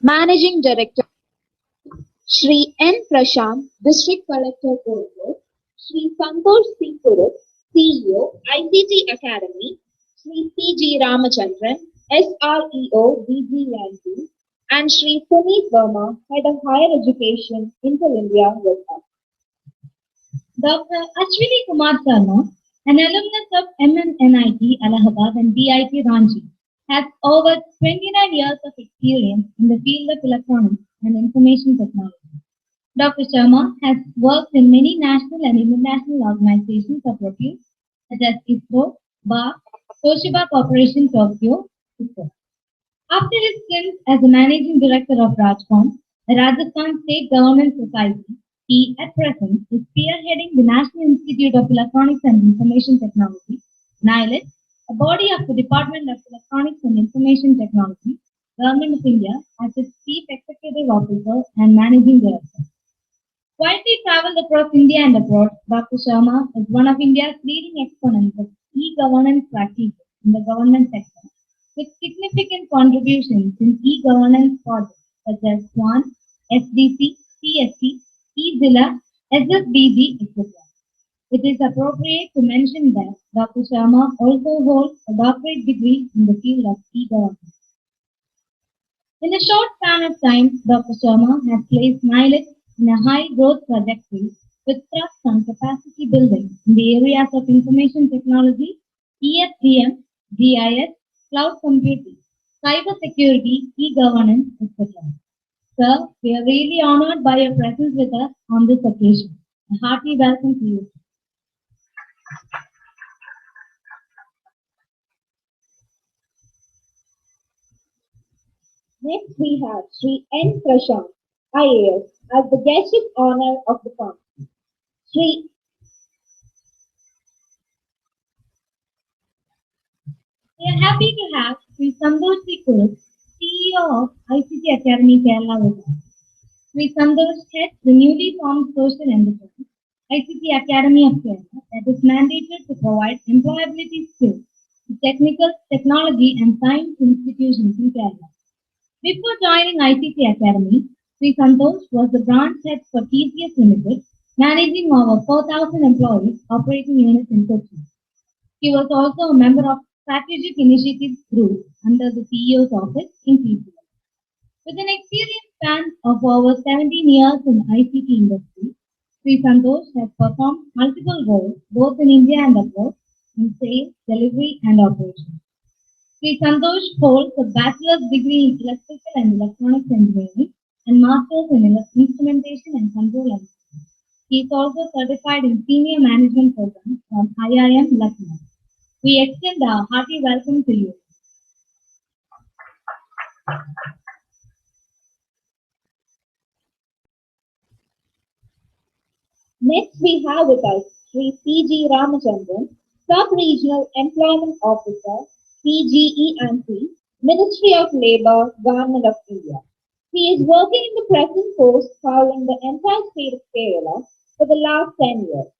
Managing Director Shri N. Prasanth, District Collector Kozhikode, Shri Santosh C. Puruth, CEO, ICT Academy, Shri C. G. Ramachandran, SREO, DGE&T, and Shri Puneet Verma, Head of Higher Education, Intel India, with us. Dr. Ashwini Kumar Sharma, an alumnus of MNNIT Allahabad and DIT Ranchi, has over 29 years of experience in the field of electronics and information technology. Dr. Sharma has worked in many national and international organizations of repute such as ISRO, BA, Toshiba Corporation Tokyo, etc. After his stint as the managing director of Rajcom, the Rajasthan State Government Society, he at present is spearheading the National Institute of Electronics and Information Technology, NIELIT, a body of the Department of Electronics and Information Technology, Government of India, as its Chief Executive Officer and Managing Director. Widely traveled across India and abroad, Dr. Sharma is one of India's leading exponents of e-governance practices in the government sector, with significant contributions in e-governance projects such as SWAN, SDC, CST, eZilla, SSBG, etc. It is appropriate to mention that Dr. Sharma also holds a doctorate degree in the field of e-governance. In a short span of time, Dr. Sharma has placed NIELIT in a high growth trajectory with thrust on capacity building in the areas of information technology, ESDM, GIS, cloud computing, cyber security, e-governance, etc. Sir, we are really honored by your presence with us on this occasion. A hearty welcome to you. Next, we have Shri N. Prasanth IAS as the guest of honor of the conference. Shri We are happy to have Shri Santosh C. Puruth, CEO of ICT Academy Kerala with us. Shri Santosh heads the newly formed social enterprise, ICT Academy of Kerala, that is mandated to provide employability skills to technical, technology and science institutions in Kerala. Before joining ICT Academy, Shri Santosh was the branch head for TCS Limited, managing over 4,000 employees operating units in Kochi. He was also a member of Strategic Initiatives Group under the CEO's office in TCS. With an experience span of over 17 years in ICT industry, Shri Santosh has performed multiple roles both in India and abroad in sales, delivery and operations. Shri Santosh holds a bachelor's degree in electrical and electronics engineering and master's in instrumentation and control engineering. He is also certified in senior management programs from IIM Lucknow. We extend our hearty welcome to you. Next, we have with us Shri C. G. Ramachandran, Sub-Regional Employment Officer, DGE&T, Ministry of Labour, Government of India. He is working in the present post covering the entire state of Kerala for the last 10 years.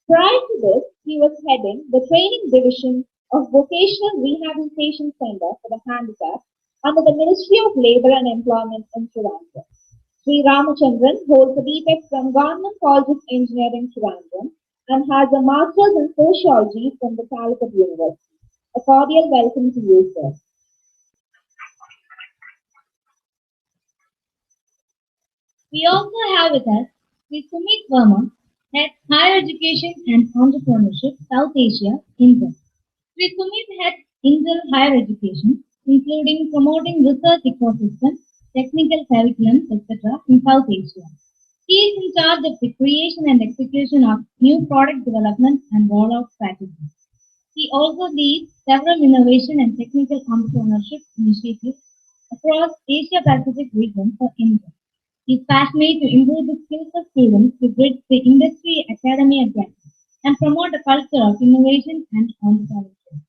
Prior to this, he was heading the training division of Vocational Rehabilitation Center for the Handicapped under the Ministry of Labour and Employment in Trivandrum. Shri Ramachandran holds a BTech from Government College of Engineering, Trivandrum, and has a Master's in Sociology from the Calicut University. A cordial welcome to you, sir. We also have with us Shri Puneet Verma, Head Higher Education and Entrepreneurship, South Asia, Intel. Shri Puneet heads Intel Higher Education, including promoting research ecosystem, technical curriculums, etc. in South Asia. He is in charge of the creation and execution of new product development and rollout strategies. He also leads several innovation and technical entrepreneurship initiatives across Asia Pacific region for India. He is passionate to improve the skills of students to bridge the industry academia gap and promote a culture of innovation and entrepreneurship.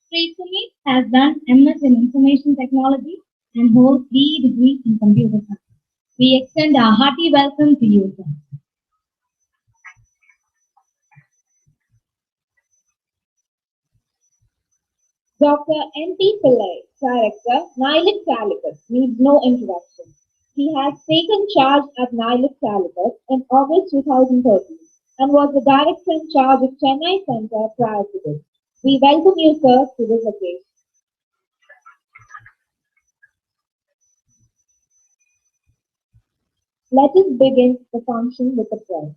Shri Sumit has done MS in Information Technology and holds BE degree in Computer Science. We extend our hearty welcome to you, sir. Dr. N.T. Pillai, Director, NIELIT Calicut, needs no introduction. He has taken charge at NIELIT Calicut in August 2013 and was the Director in charge of Chennai Center prior to this. We welcome you, sir, to this occasion. Let us begin the function with a prayer.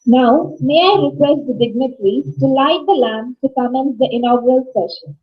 Now, may I request the dignitaries to light the lamp to commence the inaugural session.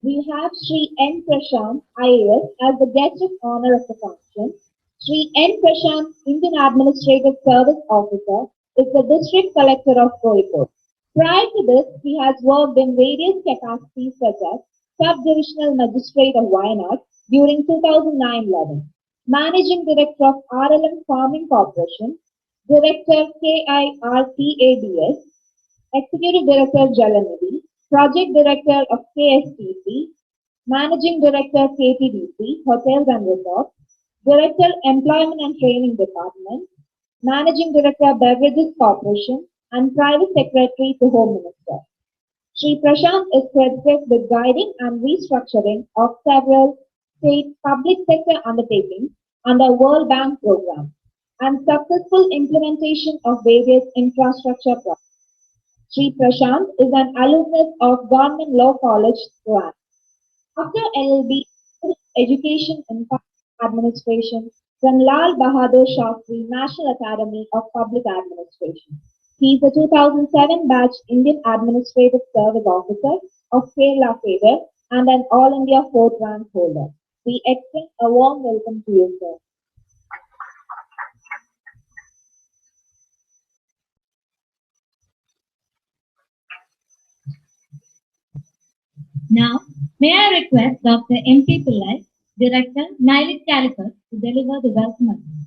We have Shri N. Prasanth IAS as the guest of honor of the function. Shri N. Prasanth, Indian Administrative Service Officer, is the District Collector of Kozhikode. Prior to this, he has worked in various capacities such as Sub-Divisional Magistrate of Wayanad during 2009-11, Managing Director of RLM Farming Corporation, Director KIRTADS, Executive Director Jalanidhi, Project Director of KSTC, Managing Director KTDC, Hotels and Resorts, Director Employment and Training Department, Managing Director Beverages Corporation, and Private Secretary to Home Minister. Shri Prasanth is credited with guiding and restructuring of several state public sector undertakings under World Bank program. and successful implementation of various infrastructure projects. Shri Prasanth is an alumnus of Government Law College, Goa. After LLB, Education in Public Administration from Lal Bahadur Shastri National Academy of Public Administration. He is a 2007 batch Indian Administrative Service Officer of Kerala Favour and an All India 4th rank holder. We extend a warm welcome to you, sir. Now, may I request Dr. M.P. Pillai, Director, NIELIT Calicut, to deliver the welcome address.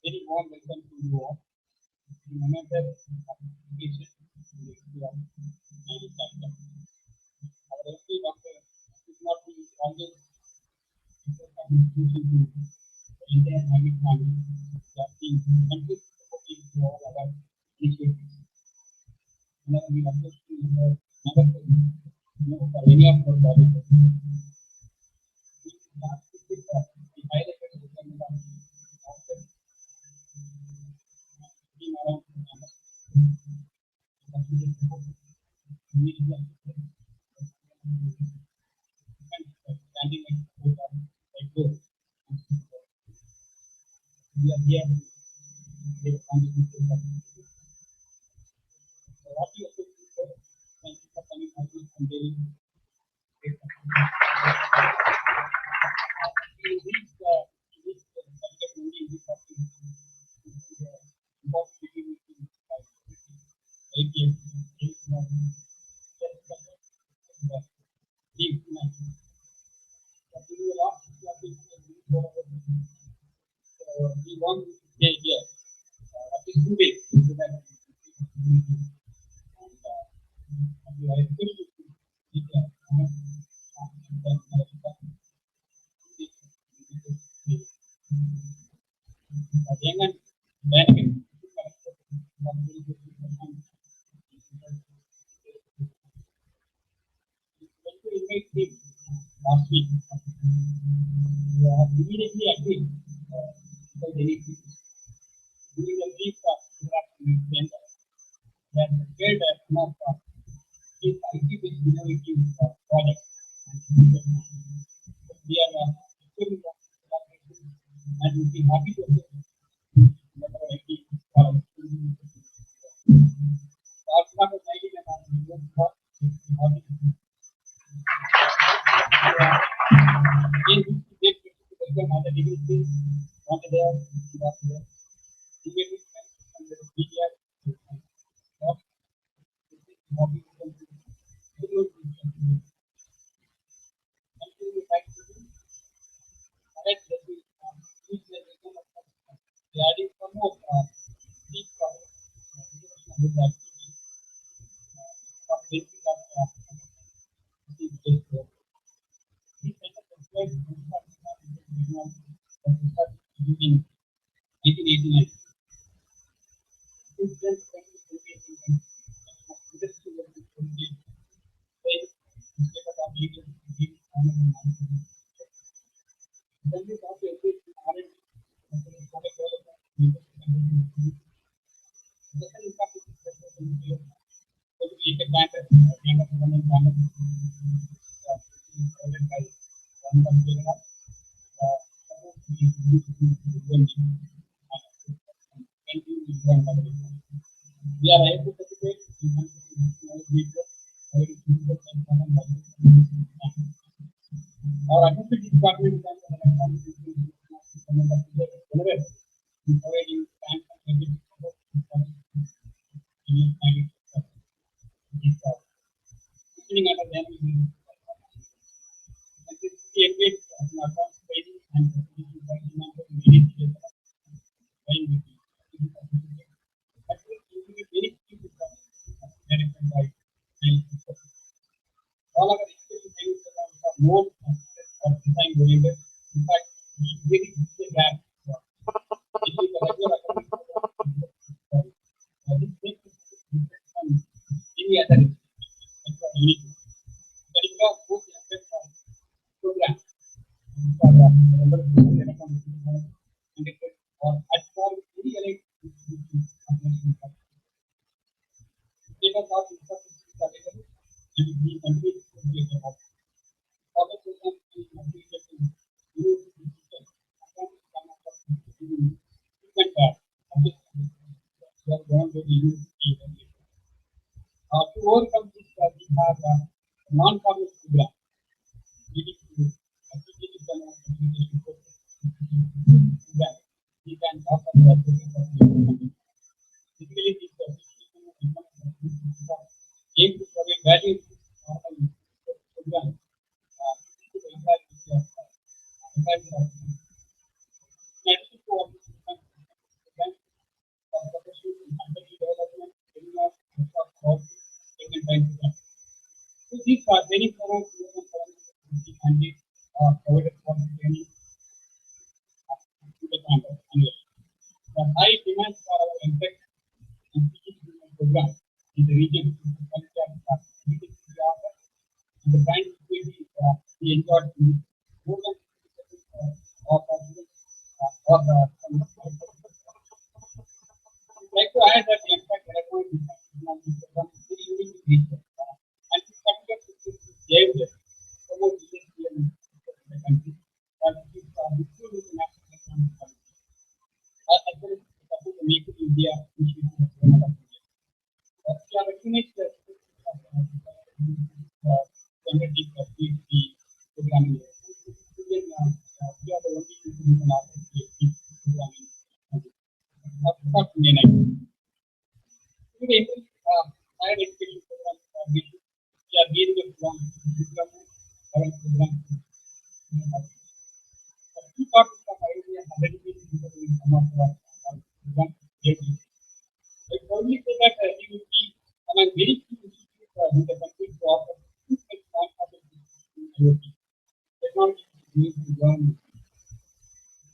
Very warm welcome to you all. Remember application our MP Dr. is not always contribution to the entire NIELIT family. That is country supporting to all our initiatives. Whenever we approach to never for any of our projects. We highlighted the government after being around standing we are here with contribution. So what you have to do, thank you for coming out with Unveiling. We reached the subject only in this topic. About between 8 years, 8 months. We want to stay here at least 2 days so that and I request you to take a last week. Immediately agreed because they need to during the brief interaction with them that prepared one of these IT-based innovative projects. We are exploring collaboration and we'll be happy to whatever IT adding some more deep in 1989. Since then, we are able to participate in our administrative department is providing more design oriented. In fact, we really see that it is a regular academic program. This makes it different from any other institution. There is no both aspect of program or at all any elite institution of national state of art infrastructure available and we continue to be available. Other programs is completed in university system. We are going to the university. To overcome this, we have a non-formal program leading to application communication program. We can offer the application. Typically, this aim to provide value to program. To the entire so these are very common and they are provided for training to the campus. The high demand for our impact and teaching program in the region and the kind of we enjoyed more than of or like to add that the impact electronic program is very unique in nature and this particular system is gave promote business in the country and this is the national economic policy. As well as support the Make in India initiative of Canada. We are recognized as undertake a PhD programming. We are the only people who can offer PhD programming. Not main idea. Today, higher education programs are being we are being from current program. Two parts of idea have already been included in some of our program. I probably say that you will see among very few institutes in the country to offer two types of IoT. Technology is used to learn.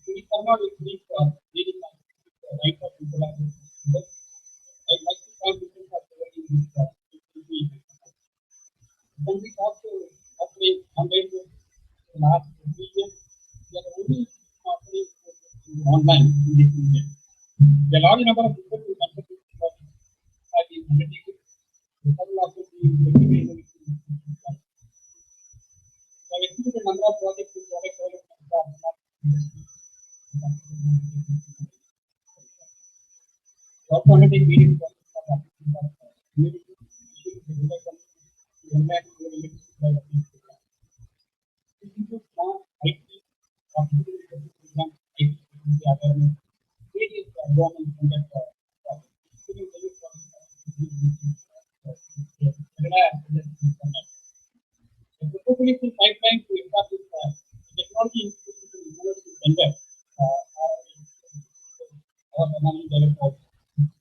We cannot increase very much right of utilization. I'd like to thank you for providing this opportunity. Can we also operate online the last 3 years? We are only offering online in this region. The large number of people who contribute to the have been undertaken. The total of the estimated number of projects in product development are not industry. Also undertake various projects for community issues to electricity program. This includes small IT, hospital program, IT awareness, various government conduct projects. The proposal pipeline to establish technology institute in university tender or among developers.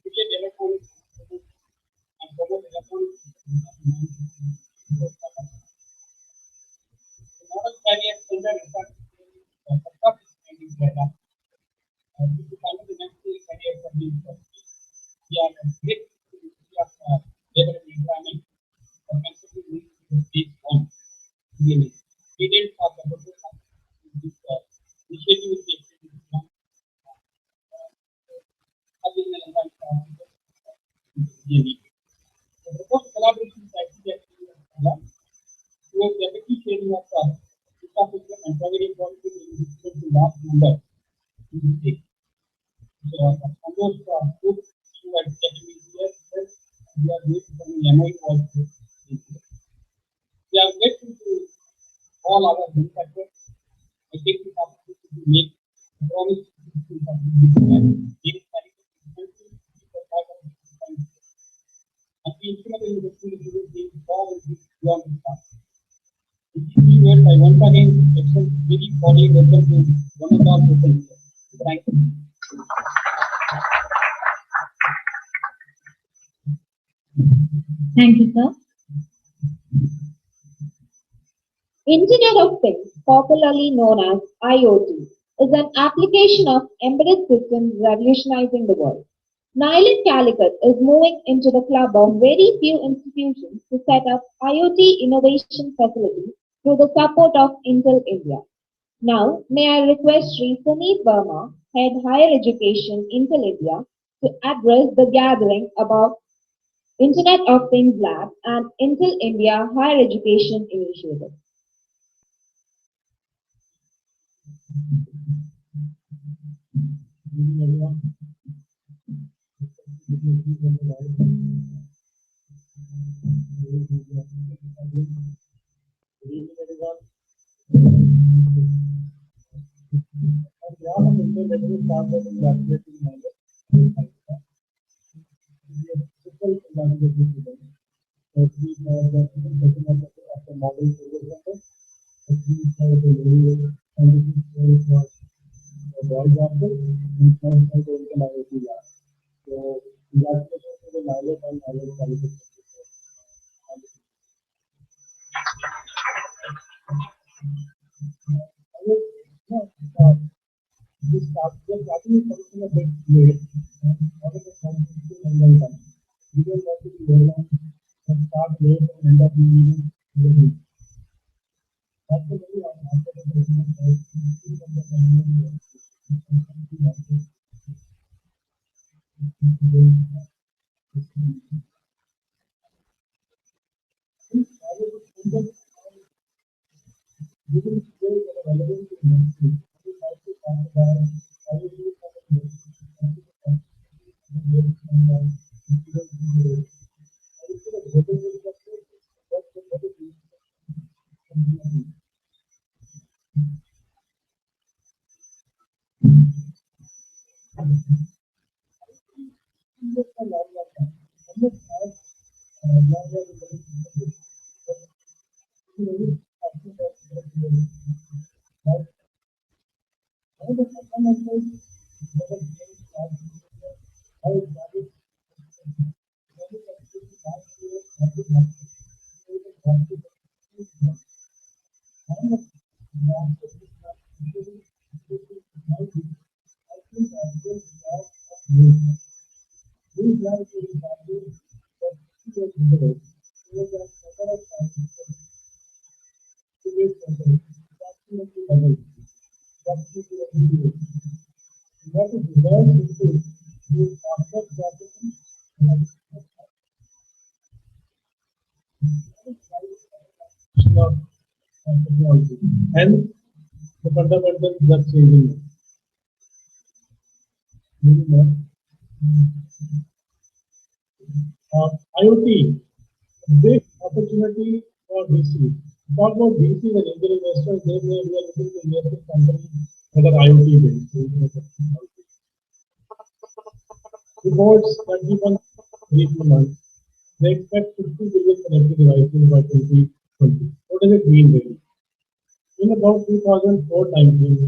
Create electronic and promote electronic the model career center is data. This is under the national career for the university. We are great of labor and employment for considering this phase 1. Details of the process of this initiative is extended from the proposed collaboration is actually towards the effective sharing of infrastructure and providing quality to large number in the state. So, on those groups who are getting here, we are going to come in MOU also. We are grateful to all our benefactors. I take this opportunity to make a promise to and we instrument in the school to be involved in beyond the class. In these 3 words, I once again extend very cordial welcome to one and all people. Thank you. Thank you, sir. Internet of Things, popularly known as IoT, is an application of embedded systems revolutionizing the world. NIELIT Calicut is moving into the club of very few institutions to set up IoT innovation facilities through the support of Intel India. Now, may I request Shri Suneet Verma, Head Higher Education, Intel India, to address the gathering about Internet of Things Lab and Intel India Higher Education Initiative. Good evening, everyone. Good evening, everyone. On behalf of Intel, let me start by congratulating NIELIT. We are super congratulating to them. Firstly, for the setting up of the model career center. Secondly, for the very foundation story for the boys hostel, and third for the Intel IoT lab. So, congratulations to the NIELIT and NIELIT Calicut. This starting is something a bit late, and all of the something and well done. We don't want to be long and start late and end up being ready. That's the very after the president from the family. Given today the relevant to industry, I would like to talk about how we do for the industry and the and I would say the global perspective, what is the just a long time. Almost as long as really talking about but how the fundamentals never change how it values what is resolved into is after processing of technology and the fundamentals that changing. IoT, big opportunity for VC. Talk about VC and angel investors, they may be looking to invest in companies that are IoT based. Reports that keep on 3 months, they expect 50 billion connected devices by 2020. What does it mean really? In about 2004 timeframe,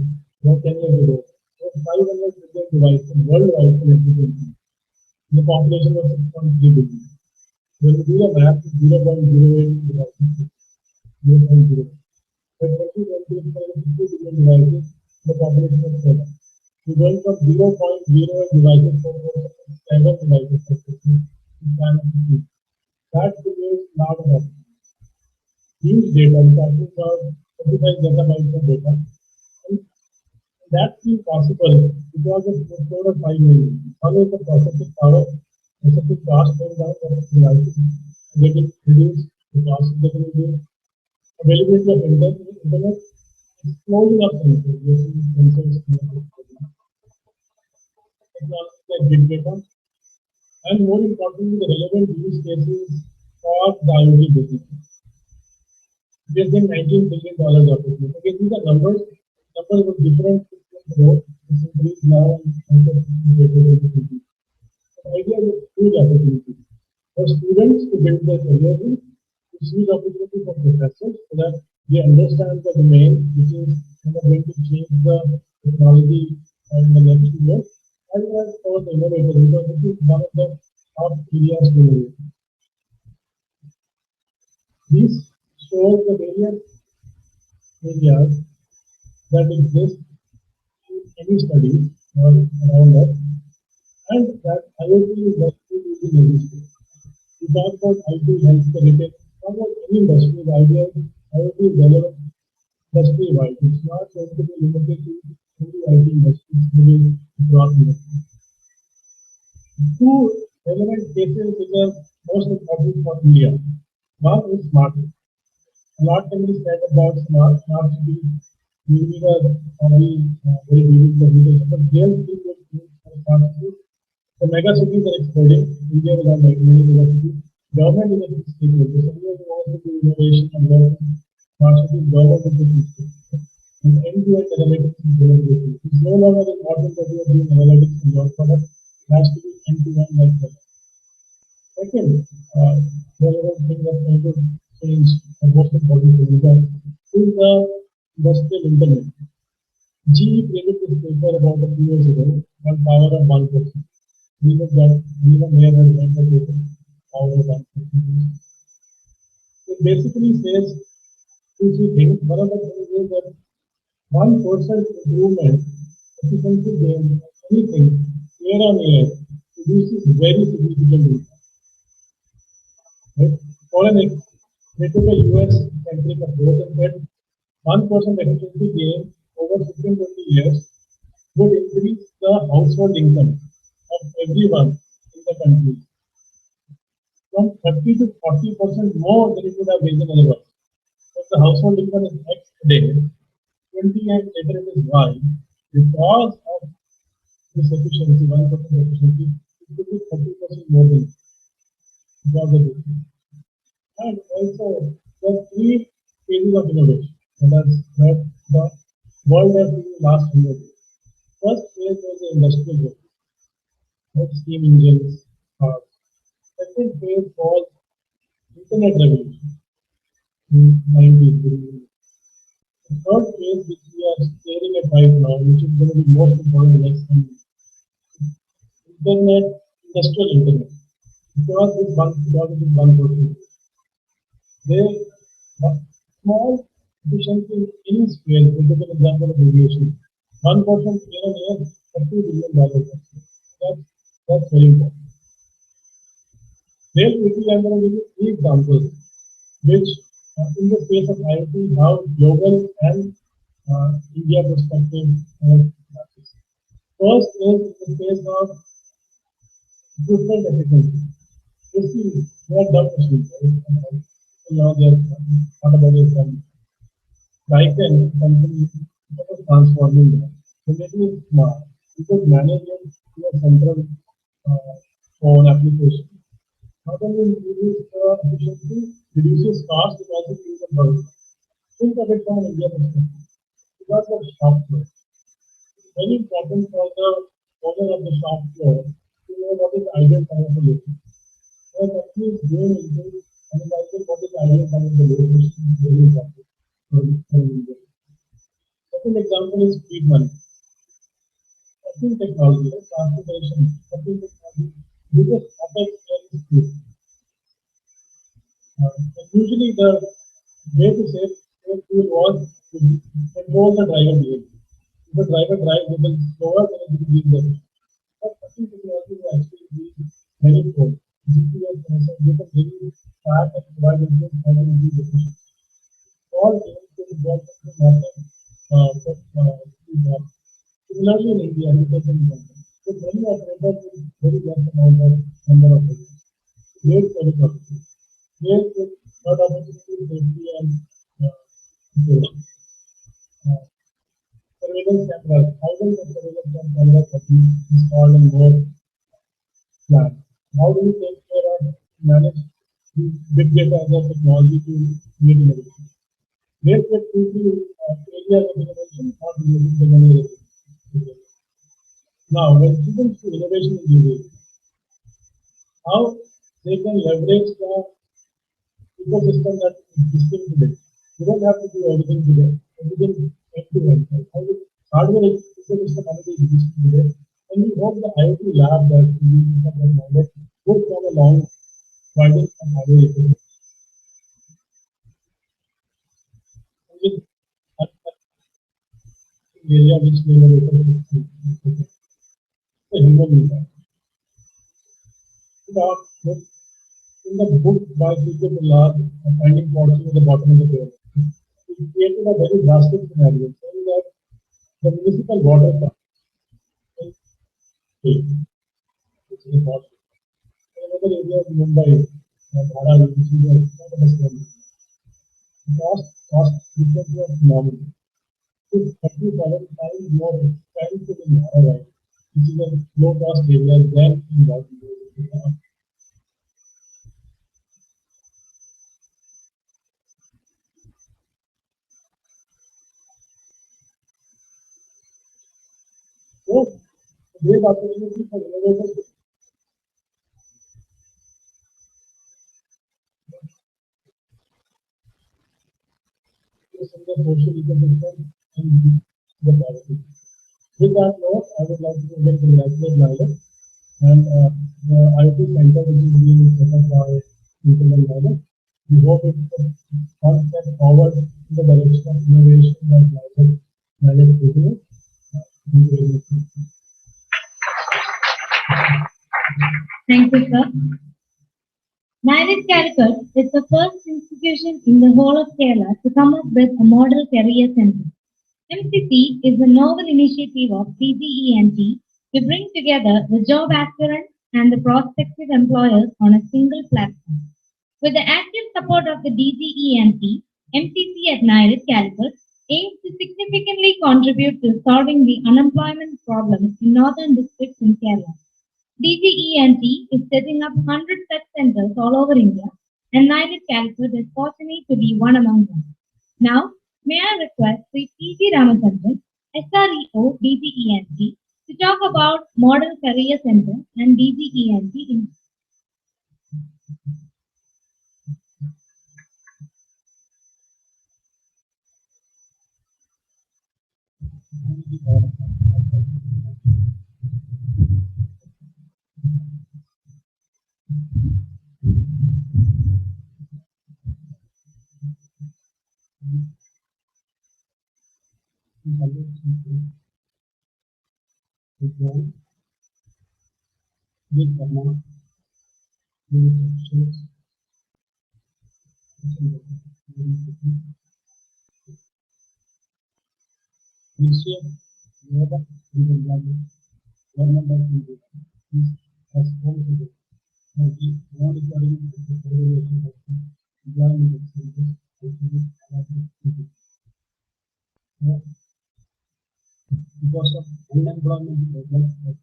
about 10 years ago, there were 500 billion devices worldwide connected. The population was 6.3 billion. When you do the math, 0.08 devices, 0.0. By 2020, 50 billion devices, the population was 7. We went from 0.08 devices to 7 devices per system in span of 50. That creates a lot of huge data. We're talking about 35 zettabytes of data. And that seems possible because of the code of 5 million. How is the processing power, processing cost going down for the devices getting reduced, the cost is getting reduced, availability of internet, explosion of sensors, using sensors, technology like big data, and more importantly, the relevant use cases for the IoT business. We have been $19 billion opportunity. Again, these are numbers with different growth. This increase now and the idea is a huge opportunity for students to build their career in. It's huge opportunity for professors so that they understand the domain, which is going to change the technology in the next few years, as well as for the innovators, because this is one of the top areas to innovate. This shows the various areas that exist in any studies or around us, and that IoT is likely to be necessary. We talk about IT, healthcare, retail, talk about any industry, the idea of IoT is relevant industry-wide. It's not going to be limited to only IT industry, it's going across industry. Two relevant cases which are most important for India. One is smart. A lot can be said about smart cities. We need a very basic presentation, but there is for smart cities. The mega cities are exploding. India will have many mega cities. Government is a big stakeholder. So we want to do innovation and learn smart cities. Government is a big stakeholder. And end-to-end analytics is very good. It's no longer important that we are doing analytics in your product. It has to be end-to-end like that. Second, relevant thing that's going to change, the most important thing is the industrial internet. GE created this paper about a few years ago on power of 1%. We were there and read the paper, power of 1%. It basically says two, three things. One of the things is that 1% improvement, efficiency gain, anything, year on year, produces very significant impact. Right? For an they took a US-centric approach and said 1% efficiency gain over 15-20 years would increase the household income of everyone in the country from 30 to 40% more than it would have risen otherwise. If the household income is X today, 20 years later it is Y, because of this efficiency, 1% efficiency, it could be 30% more than because of this. And also, there are three phases of innovation that the world has seen in the last 100 years. First phase was the industrial growth, steam engines, cars. Second phase was internet revolution in 90s. The third phase, which we are staring at right now, which is going to be most important in the next 10 years, internet, industrial internet. Because this one person. They small efficiency in any scale, we take an example of aviation. 1% year on year, $30 billion. That's very important. Very quickly, I'm going to give you three examples, which in the space of IoT, how global and India perspective. First is in the case of equipment efficiency. You see, they are dumb machines, right? Now they are thought about it from Daikin company was transforming that. So making it smart. You could manage it through a central phone application. Not only increases efficiency, reduces cost, it also increases budget. Think of it from an India perspective. Because of shop floor. It's very important for the owner of the shop floor to know what is the ideal time of the location. When a company is doing anything, and I think what is the ideal time of the location is very important for India. Second example is speed money. Second technology, transportation, second technology, biggest OpEx is speed. Usually the way to save fuel was to control the driver behavior. If the driver drives a little slower, then it will be easier. But second technology will actually be very good. GPS sensor, they can really track and provide input how to increase efficiency. All things will work in massive similarly in India, with many operators with very less amount of number of agents. Great service opportunity. Great with lot of opportunity, safety and surveillance cameras. Thousands of surveillance cameras have been installed in more plants. How do we take care of manage big data as a technology to create innovation? Great with areas of innovation, not using the money. Now, when students do innovation in these areas, how they can leverage the ecosystem that is existing today. You don't have to do everything today, everything end to end. Hardware ecosystem already exists today, and we hope the IoT lab that we have knowledge would come along providing some hardware ecosystem. With area which they were able to the human impact. In the book by Peter Millard, Finding Fortune at the Bottom of the Pyramid, it created a very drastic scenario saying that the municipal water plant which is a water. In another area of Mumbai, Dhara, which is a cost difference was phenomenal. It's 37 times more expensive in Dhara, which is a low cost area than in Boston. So, great opportunity for innovators. In the social ecosystem and the politics. With that note, I would like to again congratulate NIELIT and the IT center which is being set up by People and NIELIT. We hope it will one step forward in the direction of innovation that NIELIT is doing. Thank you very much. Thank you, sir. NIELIT Calicut is the first institution in the whole of Kerala to come up with a model career center. MCC is a novel initiative of DGE&T to bring together the job aspirants and the prospective employers on a single platform. With the active support of the DGE&T, MCC at NIELIT Calicut aims to significantly contribute to solving the unemployment problem in northern districts in Kerala. DGE&T is setting up 100 such centers all over India, and NIELIT Calicut is fortunate to be one among them. Now, may I request Shri P.G. Ramachandran, SREO DGE&T, to talk about Model Career Center and DGE&T in With Sharma, with Shri, Ministry of Labor and Employment, Government of India, has promoted as the monitoring of the evaluation of the employment expenses, because of unemployment problem of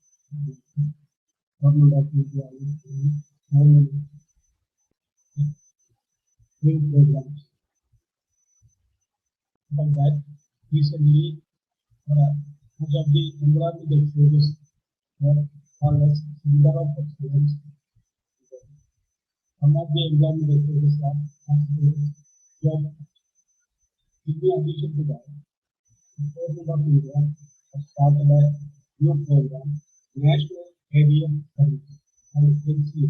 Government of India is doing so many new programs. For that, recently, much of the employment expenses were called as center of excellence. Some of the employment expenses are job. In addition to that, the President of India has started a new program, National Area Service, and NCA.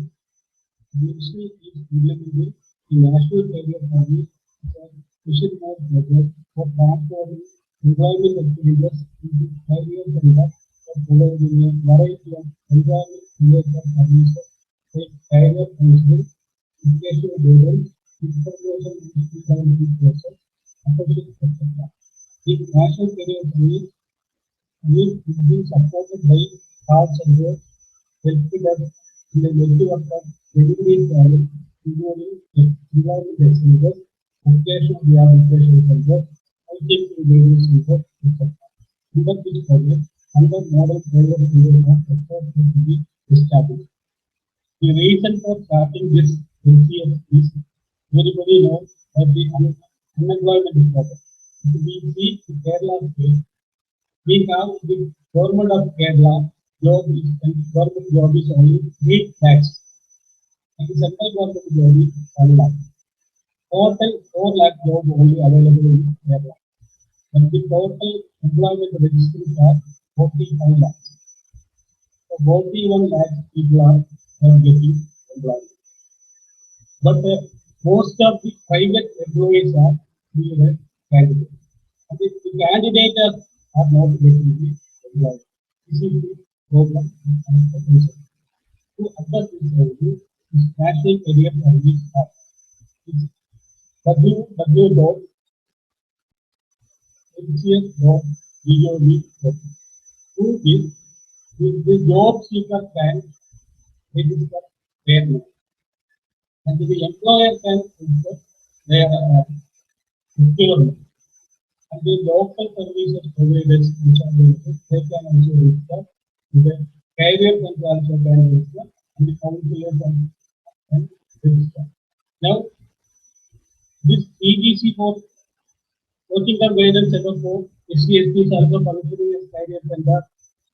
The ministry is implementing the National Career Service as a vision-led project for transforming employment experiences into career center for providing a variety of employment-related services like career counseling, educational guidance, information development process, apprenticeship, etc. The National Career Service is being supported by cards and roads, helping us in the network of delivery travel, including employment expenses, vocational rehabilitation centers, IT training centers, etc. Under this project, under model career centers are supposed to be established. The reason for starting this NCS is everybody knows that the unemployment is problem. If we see the Kerala state, we have the government of Kerala job is and government job is only 8 lakhs. And the central government job is 1 lakh. Total 4 lakh job only available in Kerala. But the total employment registries are 45 lakhs. So 41 lakhs people are getting employed. But most of the private employees are candidate. And if the candidate are not getting employed. This is the problem and potential. To address this issue, is National Career Service Act. www.ncs.gov.in. Through this, the job seeker can register their name, and the employer can register their requirement. And the local services providers which are limited, they can also register. The career center also can register, and the counselor can register. Now, this EGC for coaching and guidance center for SC/ST is also functioning as career center.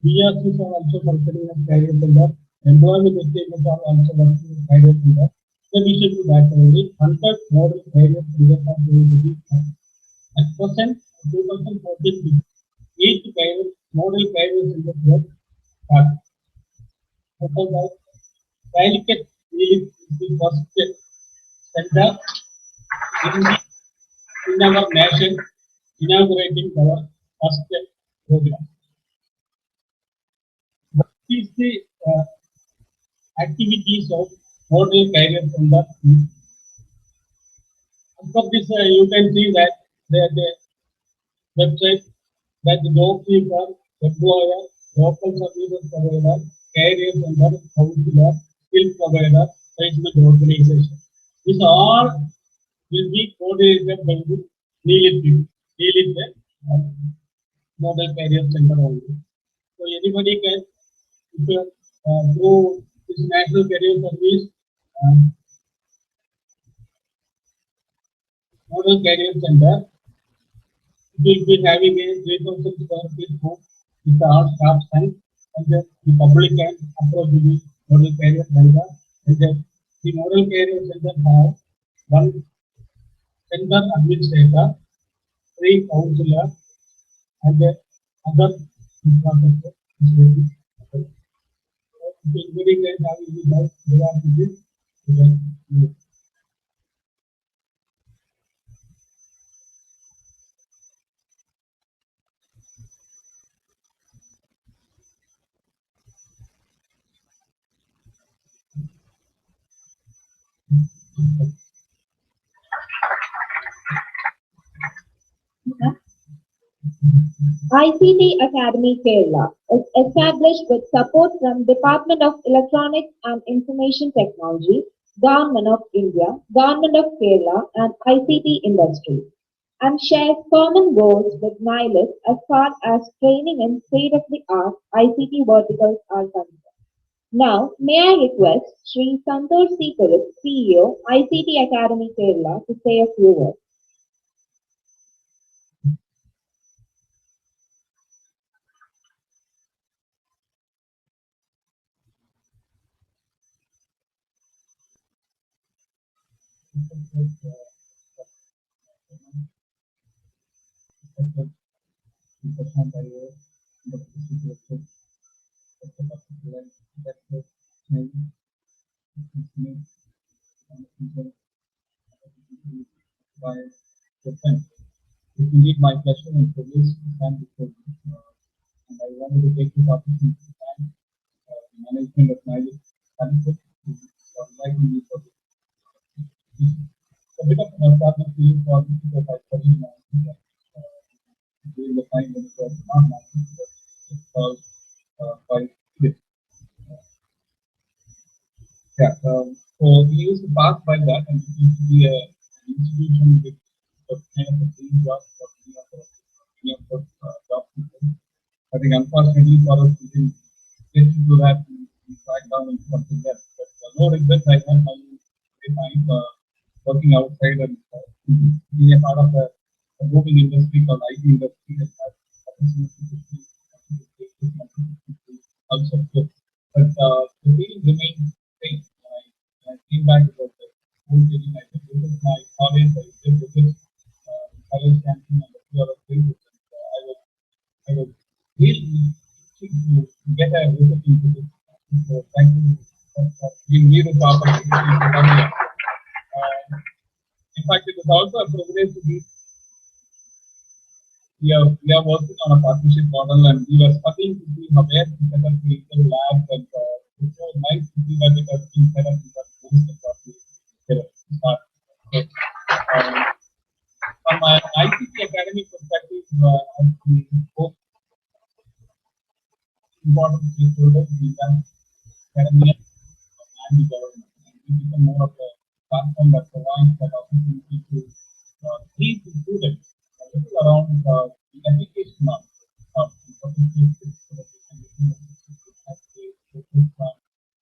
BRCs are also functioning as career center. Employment exchanges are also working as career center. In addition to that, only 100 model career centers are going to be at present. 2014, 8 model career centers were started. Calicut is the first center in our nation inaugurating our first program. What is the activities of model career center? After this, you can see that the website that the job seeker, employer, local services provider, career center, counselor, skill provider, placement organization. These all will be coordinated by the NIELIT model career center only. So anybody can, through this national career service, model career center, will be having a 3,000 square feet home with all staff and the public can approach the model career center. And the model career center have one center administrator, 3 counselors, and the other infrastructure. Anybody can have any doubt regarding this. ICT Academy Kerala is established with support from Department of Electronics and Information Technology, Government of India, Government of Kerala, and ICT industry, and shares common goals with NIELIT as far as training in state-of-the-art ICT verticals are concerned. Now, may I request Shri Santosh Hrs, CEO, ICT Academy Kerala, to say a few words. Prasanth IAS, It indeed my pleasure and privilege to stand before you, and I wanted to take this opportunity to thank the management of NIELIT Calicut for inviting me for this. A bit of an nostalgic feeling for me because I studied during the time when it was not NIELIT, but it was by it. Yeah, so we used to pass by that, and it used to be an institution with kind of a dream job for many of us job people. I think unfortunately for us, we didn't get into that. We tried down into something else. But no regrets. I have my time working outside and being a part of a moving industry called IT industry that has opportunity to see also good. But the feeling remains same. When I came back about the whole feeling, I think this is my college. I still visit college campus and a few other places. I was really keen to get a visit into this. So thank you for giving me this opportunity to come here. In fact, it is also a privilege to be we are working on a partnership model, and we were studying to see how where to set up clinical labs, and it's so nice to see that it has been set up in that most across the start. So, from an ICT academic perspective, as the most important stakeholders, we have academia and the government, and we become more of a platform that provides that opportunity to teach the students a little around the education of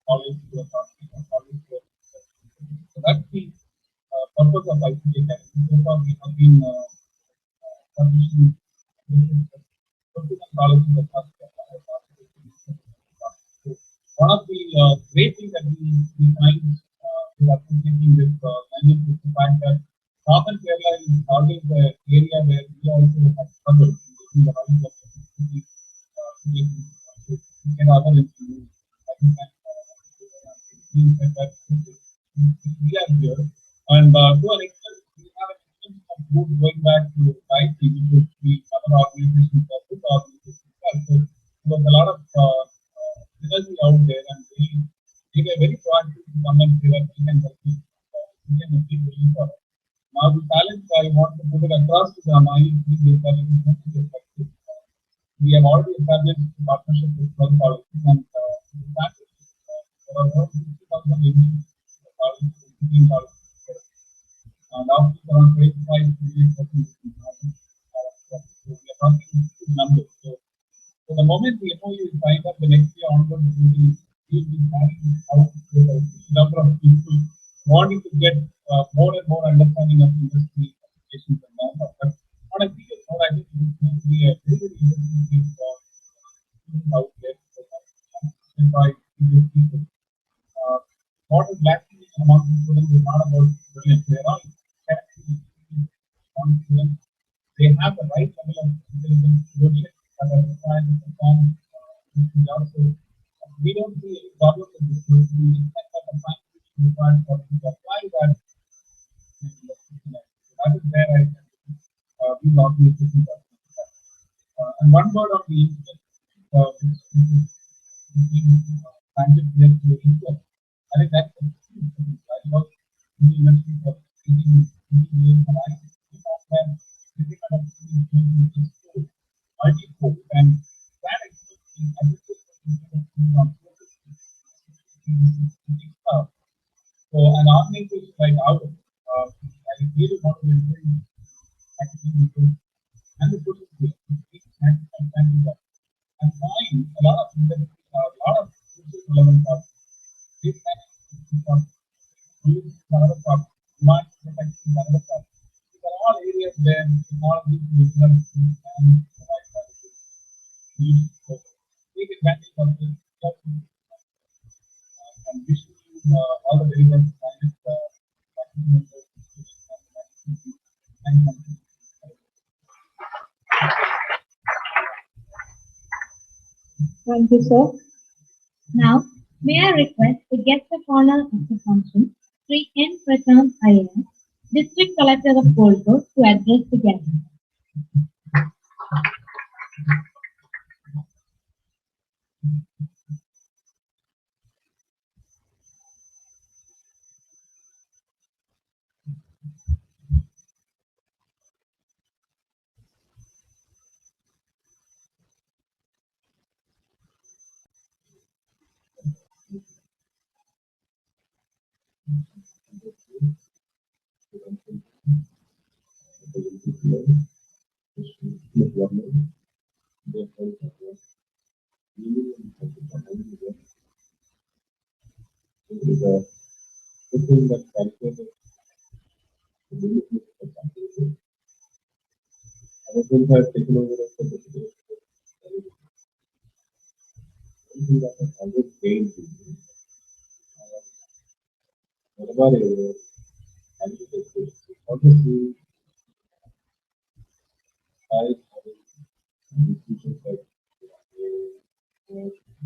college to a college to so that's the purpose of ICT Academy. So far, we have been publishing colleges across one of the great things that we find is associating with language is the fact that Northern Kerala is always the area where we also have struggled in the rise of and other institutions. We are here, and to an extent, we have an extent of group going back to IT, which would be other organizations or good organizations. So there was a lot of synergy out there, and they were very proactive to come and say that we can help you. We can achieve the result. Now the challenge I want to put it across to the IET is that it is going to be effective. We have already established a partnership with 12 colleges, and there are around 60,000 Indian colleges, 15 colleges. And after around 25 million persons, so we are talking huge numbers. So the moment the MOU is signed up, the next year onwards, we will be carrying out with a number of people wanting to get more and more understanding of industry applications and all. But on a serious note, I think it is going to be a very, very interesting thing for students out there. By serious people. What is lacking among the students is not about brilliance. They are all confident. They have the right level of intelligence to that are required to perform this job. So we don't see any problem with this. We expect that the time which is required for them to apply that. That is where I think these organizations are. And one word on the incident, which is handed there to India. I think that's a huge thing. I was in the industry for 18 years, and I found that every kind of thing is going to be exposed, multi-fold, and that experience, I think, so an organization like ours, I really want to encourage academic and the social skills, and find a lot of industry, a lot of social relevant topics. This kind of topics, another topic, demand protection, another topic. These are all areas where technology business and provide services. So take advantage of this and wish you all the very best. Thank you, sir. Now, may I request the guest of honor of the function, Shri N. Prasanth IAS, District Collector of Kozhikode, to address the gathering. Have taken over as the president. One thing that has always gained whatever obviously I institutions like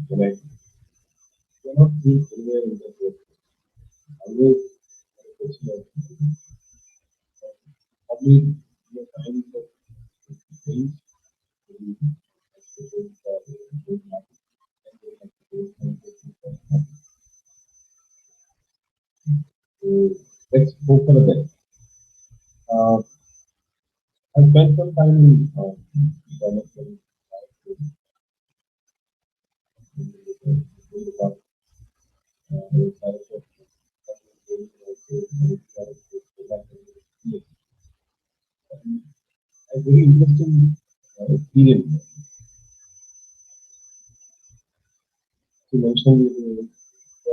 connect. They are not seen anywhere in the world. Always a question of probably the time of change. Let's hope for the best. I spent some time in development. A very interesting experience. You mentioned that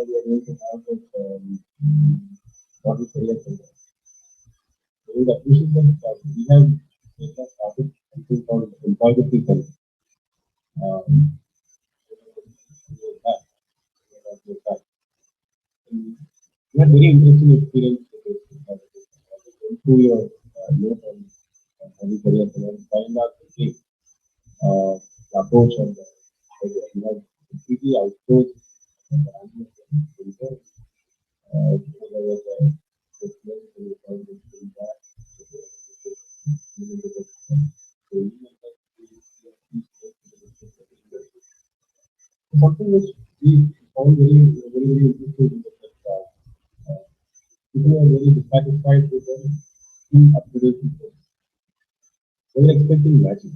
we are going to have this model career center. So we appreciate that we have started something called employability center. We had very interesting experience through your note on model career center. Find out the case, the approach and the we have completely outsourced something which we found very interesting is that people are very dissatisfied with the upgradation process. They were expecting magic.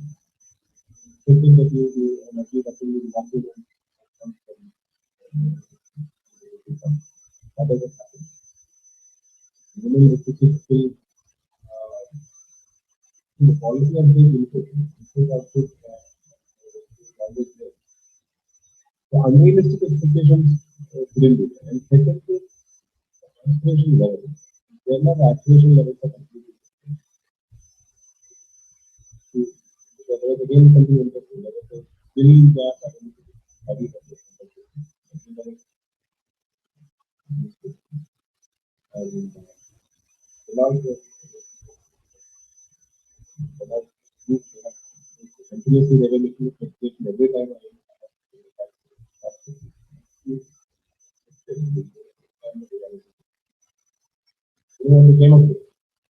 Expecting that you and achieve something nothing that doesn't happen. Minimal requisite skill, the quality of the input output always there. The unrealistic expectations couldn't be there. And second is aspiration level. There are aspiration levels are completely different. There was again something interesting. There was a skill gap continuously revolutionary expectation every time what we came up with.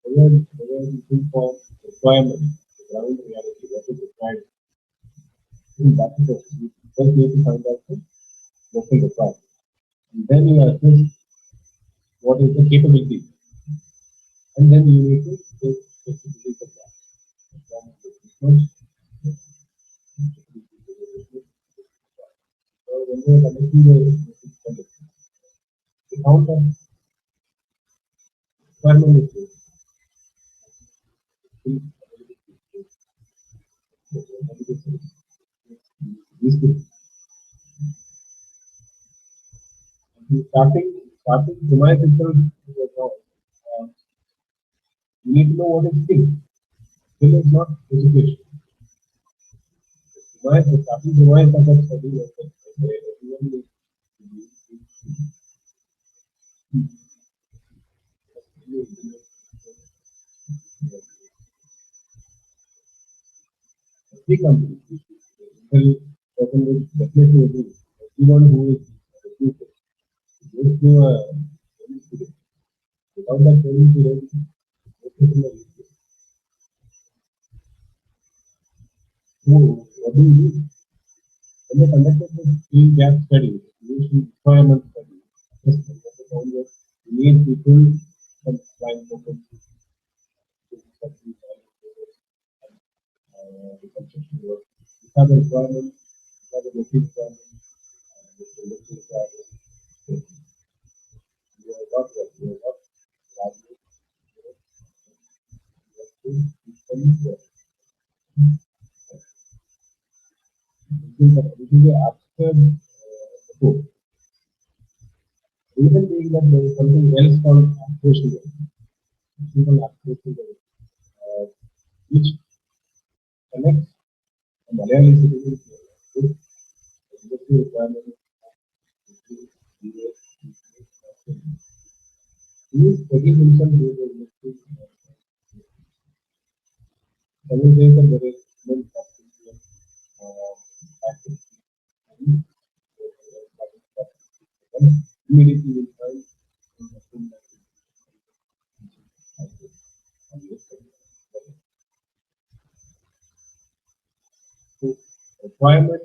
They were looking for requirements, the ground reality, what is required. That is what you first need to find out the local requirement. And then you assess what is the capability. And then you need to take flexibility of that. So when we are connecting the system, we found that requirement is starting device itself, you need to know what is skill. Skill is not education. The starting device of that study was every company will definitely agree. Everyone who is recruited goes through a training period. Without that training period, so what do we do? When they conducted the skill gap study, solution requirement study, assessment, what they found was we need people from client focus, the construction work. These are the requirements, these are the local requirements, the local requirements. We are not graduate, this is the abstract support. Reason being that there is something else called aspirational level, which connects a Malayali citizens with industry requirements. He is taking himself to the industry. Several days that there is no practice. Immediately will find requirement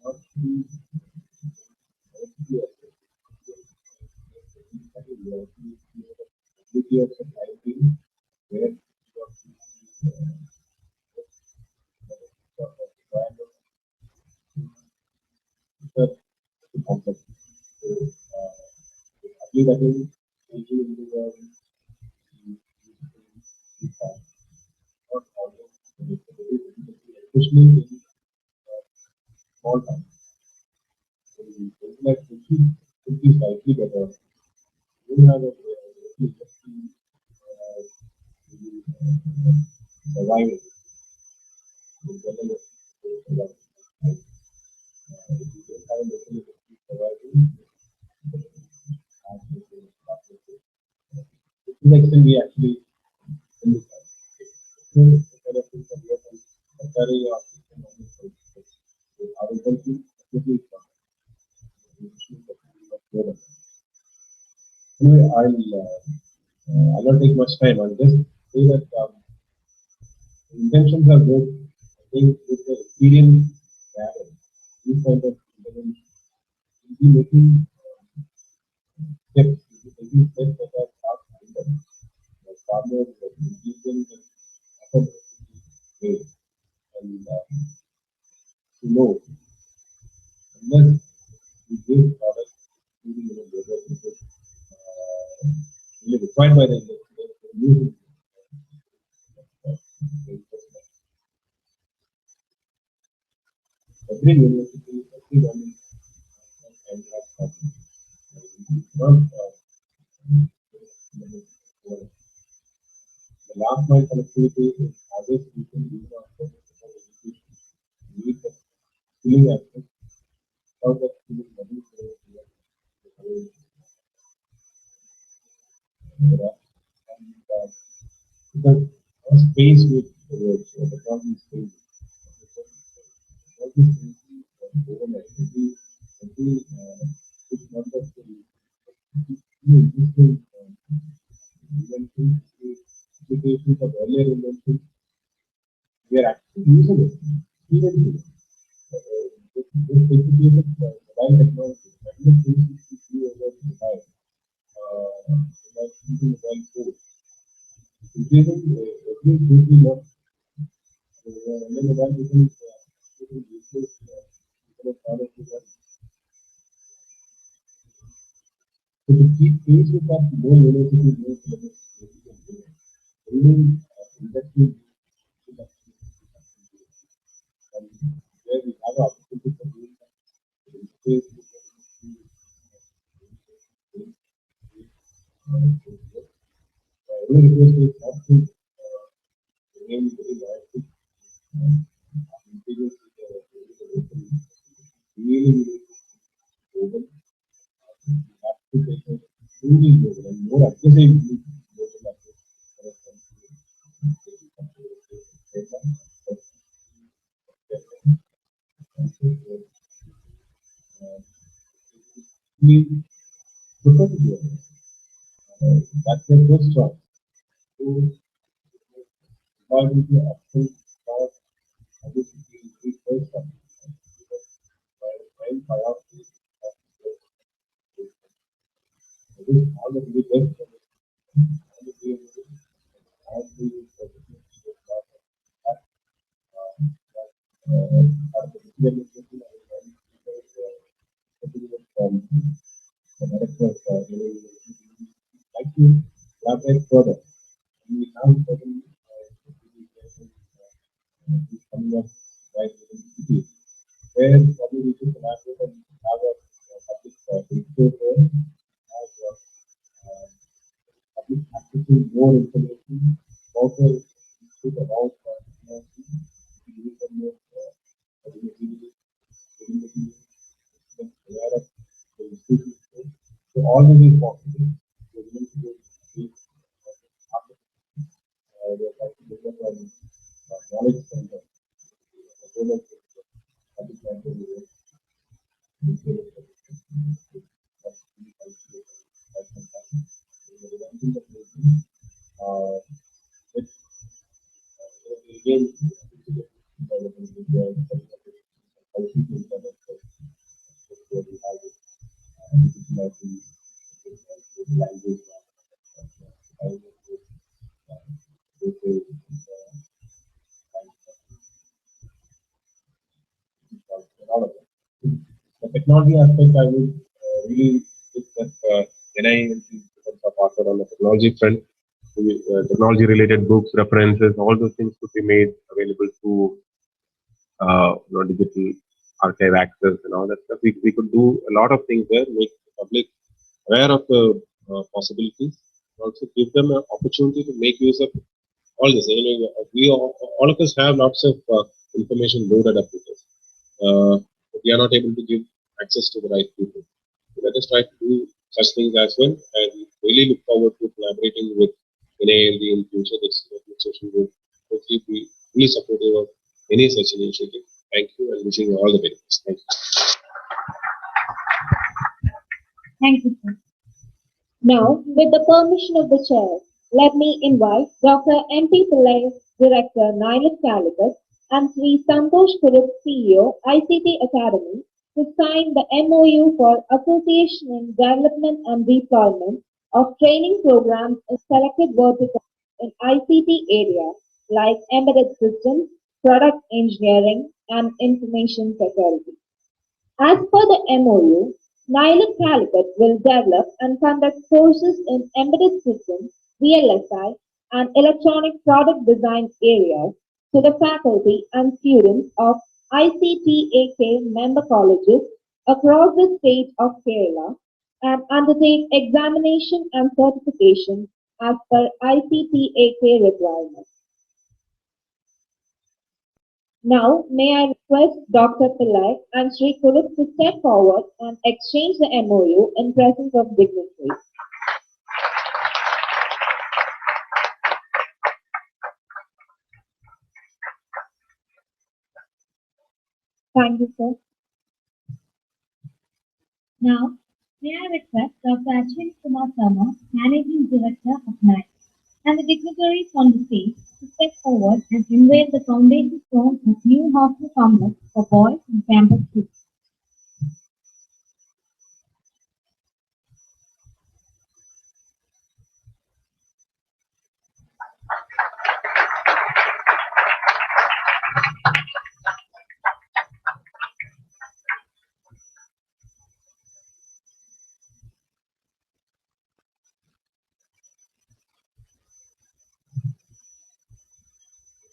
not to be of supply chain where complex. So, I that is into the especially in small towns. So, like could be slightly better. You have a surviving. To the extent we actually anyway, I'll not take much time. I'll just say that intentions are good. I think with the experience gathered, this kind of intervention will be making steps, taking steps that are far further. Like farmers, like intelligent and often ways. And to know, unless we give products to the labor, really required by the industry, they're using every university, every government can have problems. The last mile connectivity is always people even after education. You need the skilling aspect, how that skilling money because space with the words, so the problem is space. It's not just existing applications of earlier inventions. We are actually using it. Even today. This mobile technology, and the 360 over mobile, like using mobile phone. Increasing every 2-3 months, the mobile becomes useless. So to keep pace with that, more universities, more syllabus, building industry, and where we have opportunity for doing that, space only request is not to remain very reactive. Really global. We have to take a truly global and more aggressive global approach. We prefer to do it. That's the first choice. So, according to option start, obviously, we first start. While priority is all the really best. All the way all the like to elaborate further. We have certain coming up right in cities where probably we should collaborate and have a public discourse there, have public accessing more information, also speak about technology, use them more aware of the institutions. So all of these possible. We are going to go we are trying to develop a knowledge center. Public library. Again, language. The technology aspect, I would really think that NIELT becomes a partner on the technology front. Technology-related books, references, all those things could be made available through digital archive access and all that stuff. We could do a lot of things there, make the public aware of the possibilities, also give them an opportunity to make use of all this. We all of us have lots of information loaded up with us. But we are not able to give access to the right people. So let us try to do such things as well, and really look forward to collaborating with NIELT in future. This administration will hopefully be fully supportive of any such initiative. Thank you, and wishing you all the very best. Thank you. Thank you, sir. Now, with the permission of the chair, let me invite Dr. M.P. Pillai, Director, NIELIT Calicut, and Shri Santosh Kurup, CEO, ICT Academy, to sign the MOU for Association in Development and Deployment of training programs in selected verticals in ICT areas like embedded systems, product engineering, and information security. As per the MOU, NIELIT Calicut will develop and conduct courses in embedded systems, VLSI, and electronic product design areas to the faculty and students of ICTAK member colleges across the state of Kerala and undertake examination and certification as per ICTAK requirements. Now, may I request Dr. Pillai and Shri Kurup to step forward and exchange the MOU in presence of dignitaries. Thank you, sir. Now, may I request Dr. Ashwini Kumar Sharma, Managing Director of NIELIT, and the dignitaries on the stage to step forward and unveil the foundation stone of new hostel complex for boys and campus students.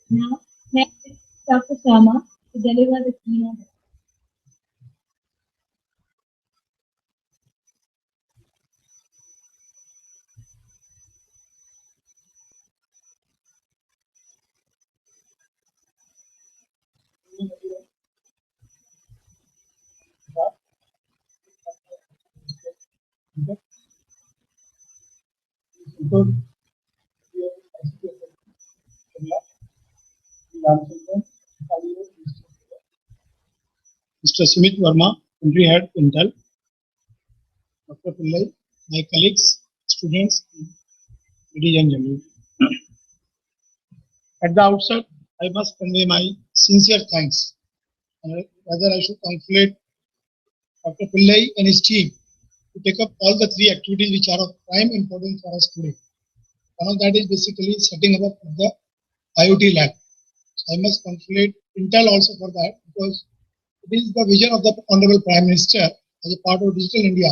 Now, next is Dr. Sharma to deliver the keynote. Mr. Sumit Verma, Country Head, Intel, Dr. Pillai, my colleagues, students, ladies and gentlemen. At the outset, I must convey my sincere thanks, whether I should congratulate Dr. Pillai and his team to take up all the three activities which are of prime importance for us today. One of that is basically setting up the IoT lab. So I must congratulate Intel also for that, because it is the vision of the Honorable Prime Minister as a part of Digital India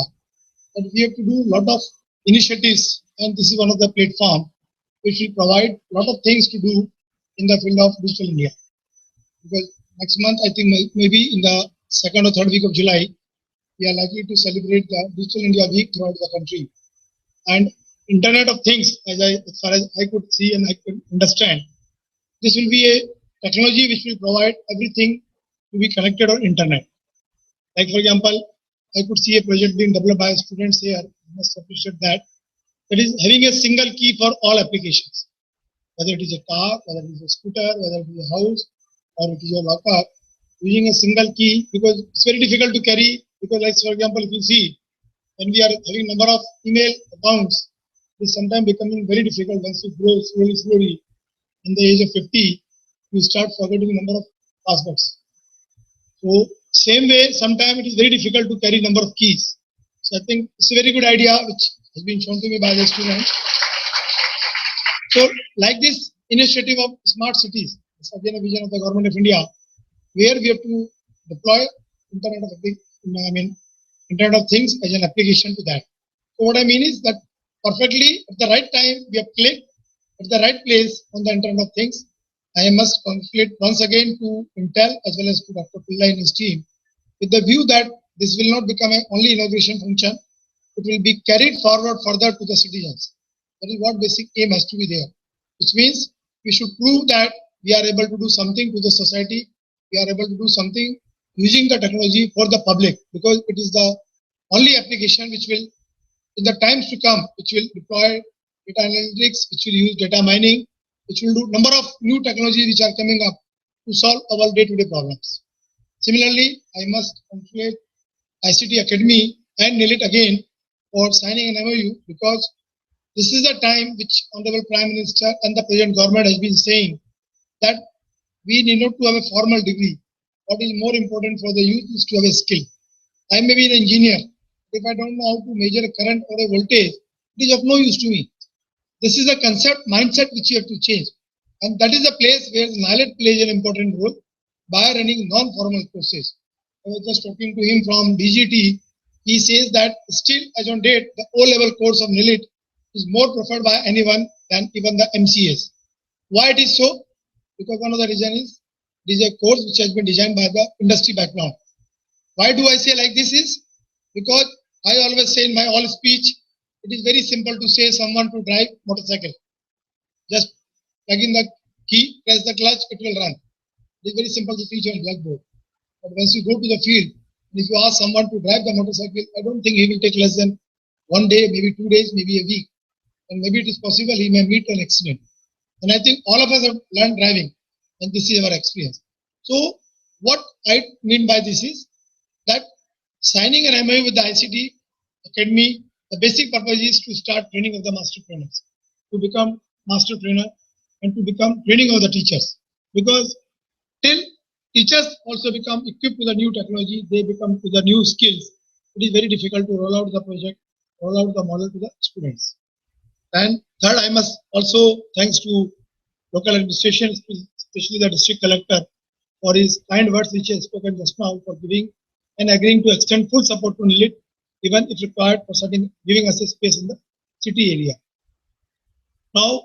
that we have to do a lot of initiatives, and this is one of the platforms which will provide a lot of things to do in the field of Digital India. Because next month, I think maybe in the 2nd or 3rd week of July, we are likely to celebrate the Digital India Week throughout the country. And Internet of Things, as far as I could see and I could understand, this will be a technology which will provide everything to be connected on internet. Like for example, I could see a project being developed by students here. I must appreciate that. That is having a single key for all applications, whether it is a car, whether it is a scooter, whether it is a house, or it is a locker. Using a single key, because it's very difficult to carry. Because, like for example, if you see, when we are having number of email accounts, it's sometimes becoming very difficult once you grow slowly. In the age of 50, you start forgetting the number of passwords. So same way, sometimes it is very difficult to carry number of keys. So So I think it's a very good idea which has been shown to me by the students. So like this initiative of smart cities, it's again a vision of the government of India, where we have to deploy Internet of Things as an application to that. So what I mean is that perfectly at the right time we have clicked at the right place on the Internet of Things. I must congratulate once again to Intel as well as to Dr. Pillai and his team with the view that this will not become an only inauguration function. It will be carried forward further to the citizens. That is what basic aim has to be there. Which means we should prove that we are able to do something to the society. We are able to do something using the technology for the public, because it is the only application which will, in the times to come, which will deploy data analytics, which will use data mining, which will do number of new technologies which are coming up to solve our day-to-day problems. Similarly, I must congratulate ICT Academy and NIELIT again for signing an MOU, because this is the time which Honorable Prime Minister and the present government has been saying that we need not to have a formal degree. What is more important for the youth is to have a skill. I may be an engineer. If I don't know how to measure a current or a voltage, it is of no use to me. This is a concept, mindset which you have to change. And that is the place where NIELIT plays an important role by running non-formal courses. I was just talking to him from DGE&T. He says that still as on date, the O-level course of NIELIT is more preferred by anyone than even the MCAs. Why it is so? Because one of the reasons is it is a course which has been designed by the industry background. Why do I say like this is? Because I always say in my all speech, it is very simple to say someone to drive motorcycle. Just plug in the key, press the clutch, it will run. It is very simple to teach on blackboard. But once you go to the field, if you ask someone to drive the motorcycle, I don't think he will take less than 1 day, maybe 2 days, maybe a week. And maybe it is possible he may meet an accident. And I think all of us have learned driving, and this is our experience. So what I mean by this is that signing an MOU with the ICT Academy, the basic purpose is to start training of the master trainers, to become master trainer and to become training of the teachers. Because till teachers also become equipped with the new technology, they become to the new skills, it is very difficult to roll out the project, roll out the model to the students. And third, I must also thanks to local administration, especially the district collector, for his kind words which he has spoken just now, for giving and agreeing to extend full support to NIELIT, even if required for giving us a space in the city area. Now,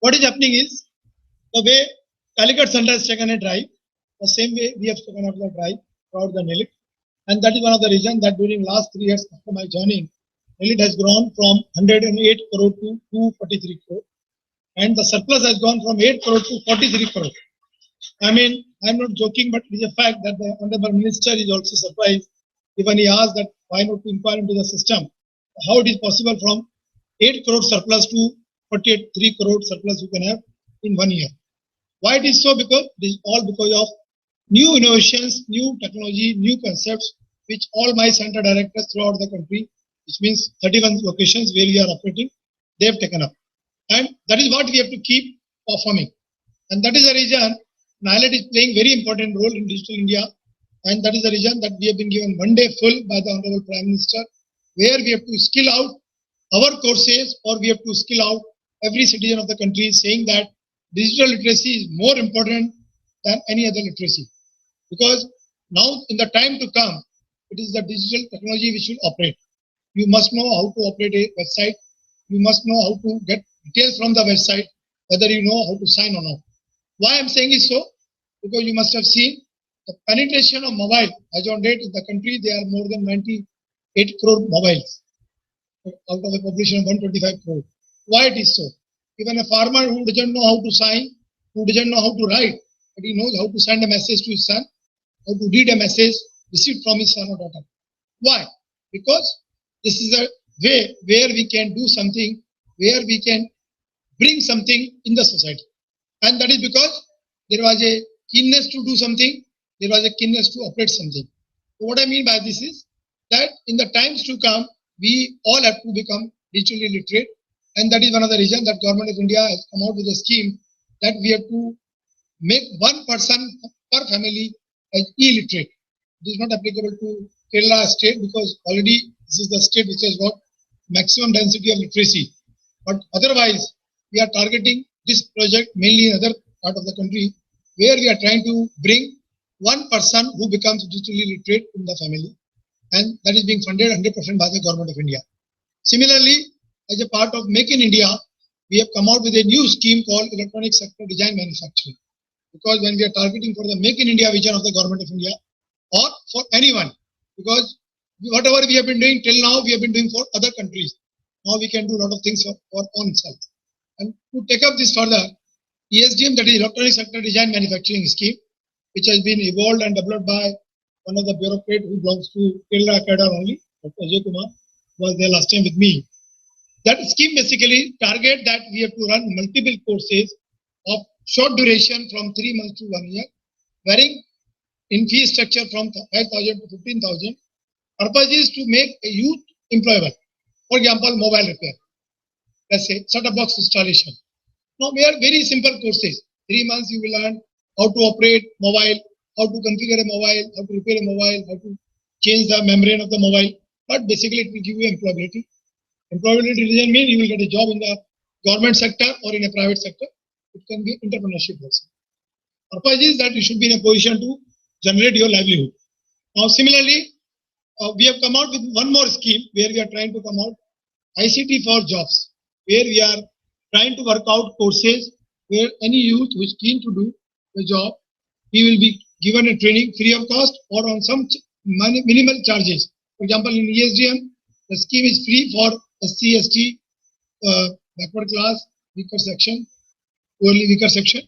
what is happening is the way Calicut Center has taken a drive, the same way we have taken up the drive throughout the NIELIT, and that is one of the reasons that during last 3 years after my joining, NIELIT has grown from 108 crore to 243 crore, and the surplus has gone from 8 crore to 43 crore. I mean, I'm not joking, but it is a fact that the Honorable Minister is also surprised. Even he asked that why not to inquire into the system, how it is possible from 8 crore surplus to 43 crore surplus you can have in 1 year. Why it is so? Because it is all because of new innovations, new technology, new concepts, which all my center directors throughout the country, which means 31 locations where we are operating, they have taken up. And that is what we have to keep performing. And that is the reason NIELIT is playing very important role in digital India. And that is the reason that we have been given 1 day full by the Honorable Prime Minister, where we have to skill out our courses, or we have to skill out every citizen of the country, saying that digital literacy is more important than any other literacy. Because now in the time to come, it is the digital technology which will operate. You must know how to operate a website. You must know how to get details from the website, whether you know how to sign or not. Why I'm saying is so? Because you must have seen the penetration of mobile as on date in the country. There are more than 98 crore mobiles out of a population of 125 crore. Why it is so? Even a farmer who doesn't know how to sign, who doesn't know how to write, but he knows how to send a message to his son, how to read a message received from his son or daughter. Why? Because this is a way where we can do something, where we can bring something in the society. And that is because there was a keenness to do something, there was a keenness to operate something. So what I mean by this is that in the times to come, we all have to become digitally literate. And that is one of the reasons that Government of India has come out with a scheme that we have to make 1 person per family as illiterate. It is not applicable to Kerala state because already This is the state which has got maximum density of literacy. But otherwise, we are targeting this project mainly in other part of the country, where we are trying to bring one person who becomes digitally literate in the family, and that is being funded 100% by the Government of India. Similarly, as a part of Make in India, we have come out with a new scheme called Electronic Sector Design Manufacturing. Because when we are targeting for the Make in India vision of the Government of India, or for anyone, because whatever we have been doing till now, we have been doing for other countries. Now we can do a lot of things for our own self. And to take up this further, ESDM, that is Electronic Sector Design Manufacturing Scheme, which has been evolved and developed by one of the bureaucrats who belongs to Kerala cadre only, Dr. Kumar, was there last time with me. That scheme basically target that we have to run multiple courses of short duration from 3 months to 1 year, varying in fee structure from 5,000 to 15,000. Purpose is to make a youth employable. For example, mobile repair, let's say set-top box installation. Now we are very simple courses. 3 months you will learn how to operate mobile, how to configure a mobile, how to repair a mobile, how to change the membrane of the mobile. But basically it will give you employability. Employability doesn't mean you will get a job in the government sector or in a private sector. It can be entrepreneurship also. Purpose is that you should be in a position to generate your livelihood. Now similarly, we have come out with one more scheme where we are trying to come out ICT for jobs, where we are trying to work out courses where any youth who is keen to do a job, he will be given a training free of cost or on some minimal charges. For example, in ESDM, the scheme is free for SC, ST, backward class, weaker section, poorly weaker section,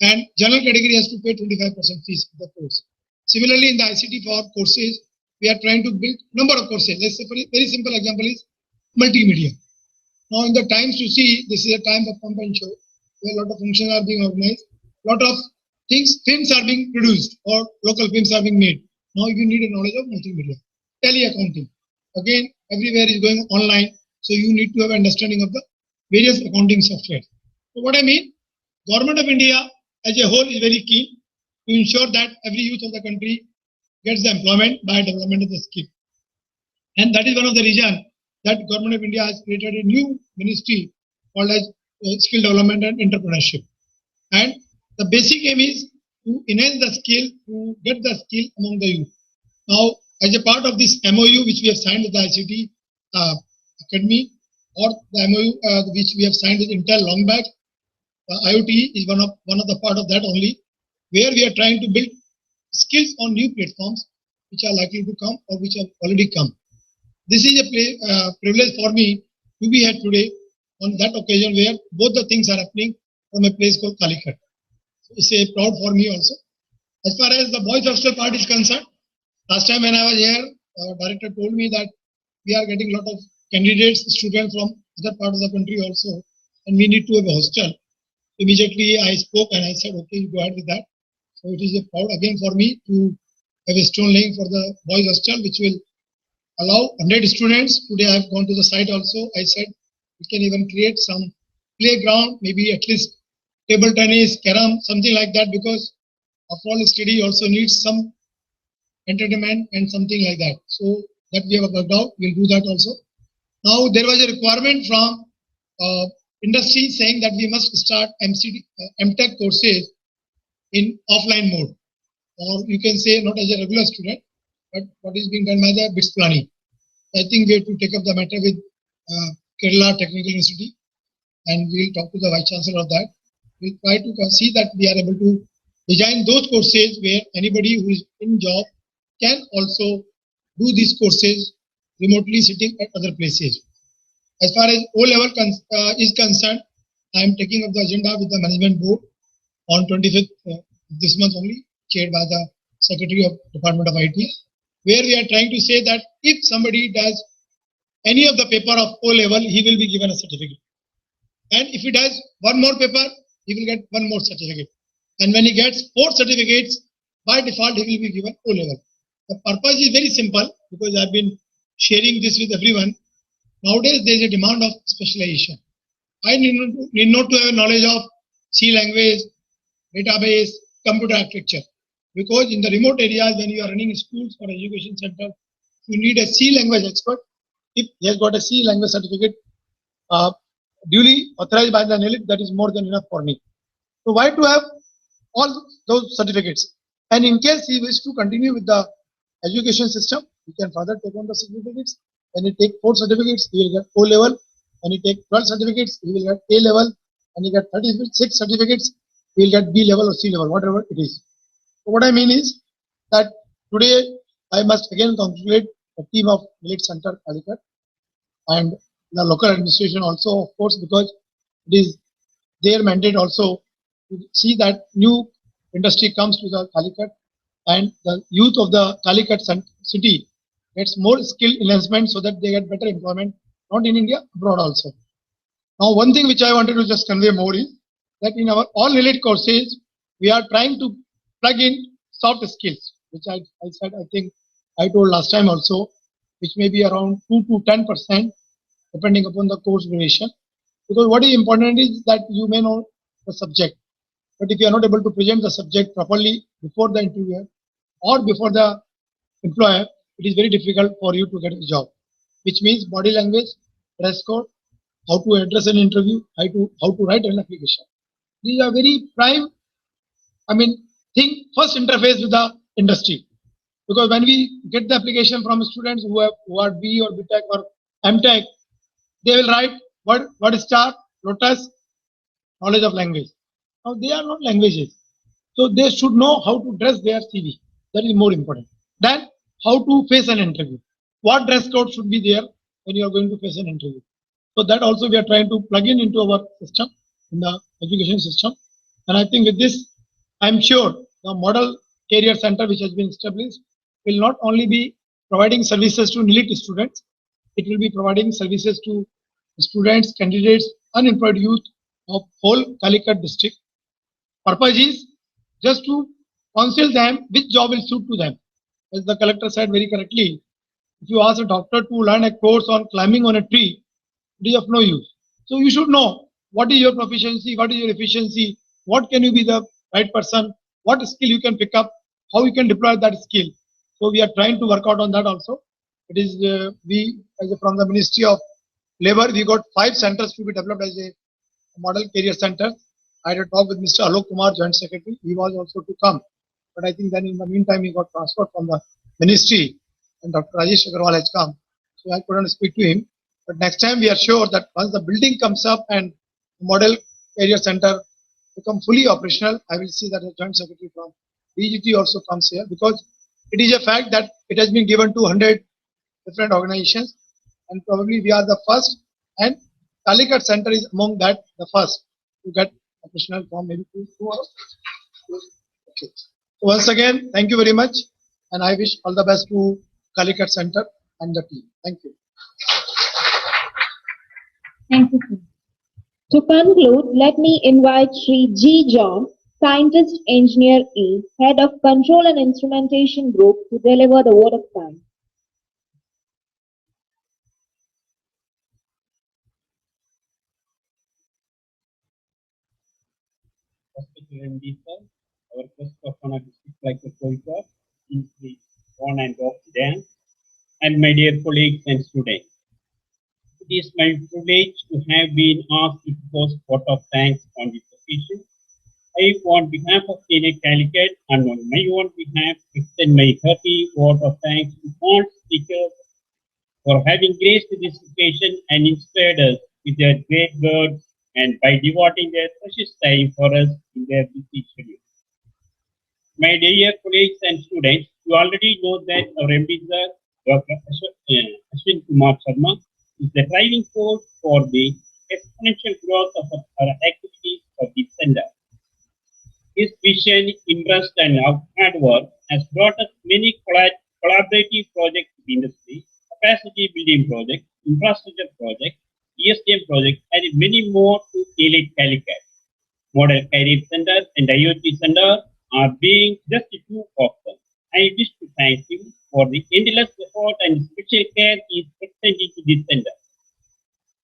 and general category has to pay 25% fees for the course. Similarly, in the ICT for courses, we are trying to build number of courses. Let's say, for a very simple example is multimedia. Now, in the times you see, this is a time of pump and show, where a lot of functions are being organized, a lot of things, films are being produced or local films are being made. Now you need a knowledge of multimedia. Tele-accounting. Again, everywhere is going online, so you need to have understanding of the various accounting software. So what I mean, Government of India as a whole is very keen to ensure that every youth of the country gets the employment by development of the scheme. And that is one of the reasons that Government of India has created a new ministry called as Skill Development and Entrepreneurship. And the basic aim is to enhance the skill, to get the skill among the youth. Now, as a part of this MOU which we have signed with the ICT Academy, or the MOU which we have signed with Intel long back, IoT is one of the part of that only, where we are trying to build skills on new platforms which are likely to come or which have already come. This is a privilege for me to be here today on that occasion where both the things are happening from a place called Calicut. So it's a proud for me also. As far as the boys hostel part is concerned, last time when I was here, director told me that we are getting a lot of candidates, students from other part of the country also, and we need to have a hostel. Immediately I spoke and I said, okay, you go ahead with that. So it is a proud again for me to have a stone laying for the boys hostel, which will allow 100 students. Today I have gone to the site also. I said we can even create some playground, maybe at least table tennis, carom, something like that, because after all, study also needs some entertainment and something like that. So that we have worked out. We'll do that also. Now there was a requirement from industry saying that we must start MTech courses in offline mode, or you can say not as a regular student, but what is being done by the BITS planning. I think we have to take up the matter with Kerala Technical University, and we'll talk to the Vice Chancellor of that. We'll try to see that we are able to design those courses where anybody who is in job can also do these courses remotely sitting at other places. As far as O-level is concerned, I am taking up the agenda with the management board on 25th this month only, chaired by the Secretary of Department of IT, where we are trying to say that if somebody does any of the paper of O-level, he will be given a certificate. And if he does one more paper, he will get one more certificate. And when he gets 4 certificates, by default, he will be given O-level. The purpose is very simple, because I have been sharing this with everyone. Nowadays, there is a demand of specialization. I need not to have knowledge of C language, database, computer architecture. Because in the remote areas, when you are running schools or education center, you need a C language expert if he has got a C language certificate duly authorized by the NIELIT, that is more than enough for me. So why to have all those certificates? And in case he wishes to continue with the education system, he can further take on the certificates. When he take 4 certificates, he will get O level. When he take 12 certificates, he will get A level. When he get 36 certificates, he will get B level or C level, whatever it is. So what I mean is that today I must again congratulate the team of NIELIT Center Calicut and the local administration also, of course, because it is their mandate also to see that new industry comes to the Calicut and the youth of the Calicut city gets more skill enhancement so that they get better employment, not in India, abroad also. Now, one thing which I wanted to just convey more is that in our all NIELIT courses, we are trying to plug in soft skills, which I said, I think I told last time also, which may be around 2 to 10%, depending upon the course duration. Because what is important is that you may know the subject, but if you are not able to present the subject properly before the interviewer or before the employer, it is very difficult for you to get a job, which means body language, dress code, how to address an interview, how to write an application. These are very prime, first interface with the industry. Because when we get the application from students who are B or BTech or MTech, they will write what is star, lotus, knowledge of language. Now they are not languages. So they should know how to dress their CV. That is more important. Then how to face an interview. What dress code should be there when you are going to face an interview. So that also we are trying to plug in into our system, in the education system. And I think with this, I'm sure the model career center which has been established will not only be providing services to NIELIT students, it will be providing services to students, candidates, unemployed youth of whole Calicut district. Purpose is just to counsel them which job will suit to them. As the collector said very correctly, if you ask a doctor to learn a course on climbing on a tree, it is of no use. So you should know what is your proficiency, what is your efficiency, what can you be the right person, what skill you can pick up, how you can deploy that skill. So we are trying to work out on that also. It is from the Ministry of Labor, we got 5 centers to be developed as a model career center. I had a talk with Mr. Kumar, Joint Secretary. He was also to come, but I think then in the meantime he got transferred from the ministry, and Dr. Rajesh Agarwal has come, so I couldn't speak to him. But next time we are sure that once the building comes up and the model career center become fully operational, I will see that the Joint Secretary from DGE&T also comes here, because it is a fact that it has been given to 100 different organizations, and probably we are the first, and Calicut Center is among that the first to get operational from maybe 2 hours. Okay. So once again, thank you very much, and I wish all the best to Calicut Center and the team. Thank you. Thank you, sir. To conclude, let me invite Shri G. John, Scientist Engineer E, Head of Control and Instrumentation Group, to deliver the word of thanks. Our first performer district like the Kozhikode in the on and off dance, and my dear colleagues and students. It is my privilege to have been asked to post vote of thanks on this occasion. I, on behalf of NIELIT Calicut and on my own behalf, extend my hearty vote of thanks to all speakers for having graced this occasion and inspired us with their great words and by devoting their precious time for us in their busy schedule. My dear colleagues and students, you already know that our MD sir, Dr. Ashwini Kumar Sharma, is the driving force for the exponential growth of our activities of the center. His vision, interest, and hard work has brought us many collaborative projects in the industry, capacity building projects, infrastructure projects, ESDM projects, and many more to NIELIT Calicut. Model Career Center and IoT Center are being just a few of them. I wish to thank you for the endless effort and special care is extended to this center.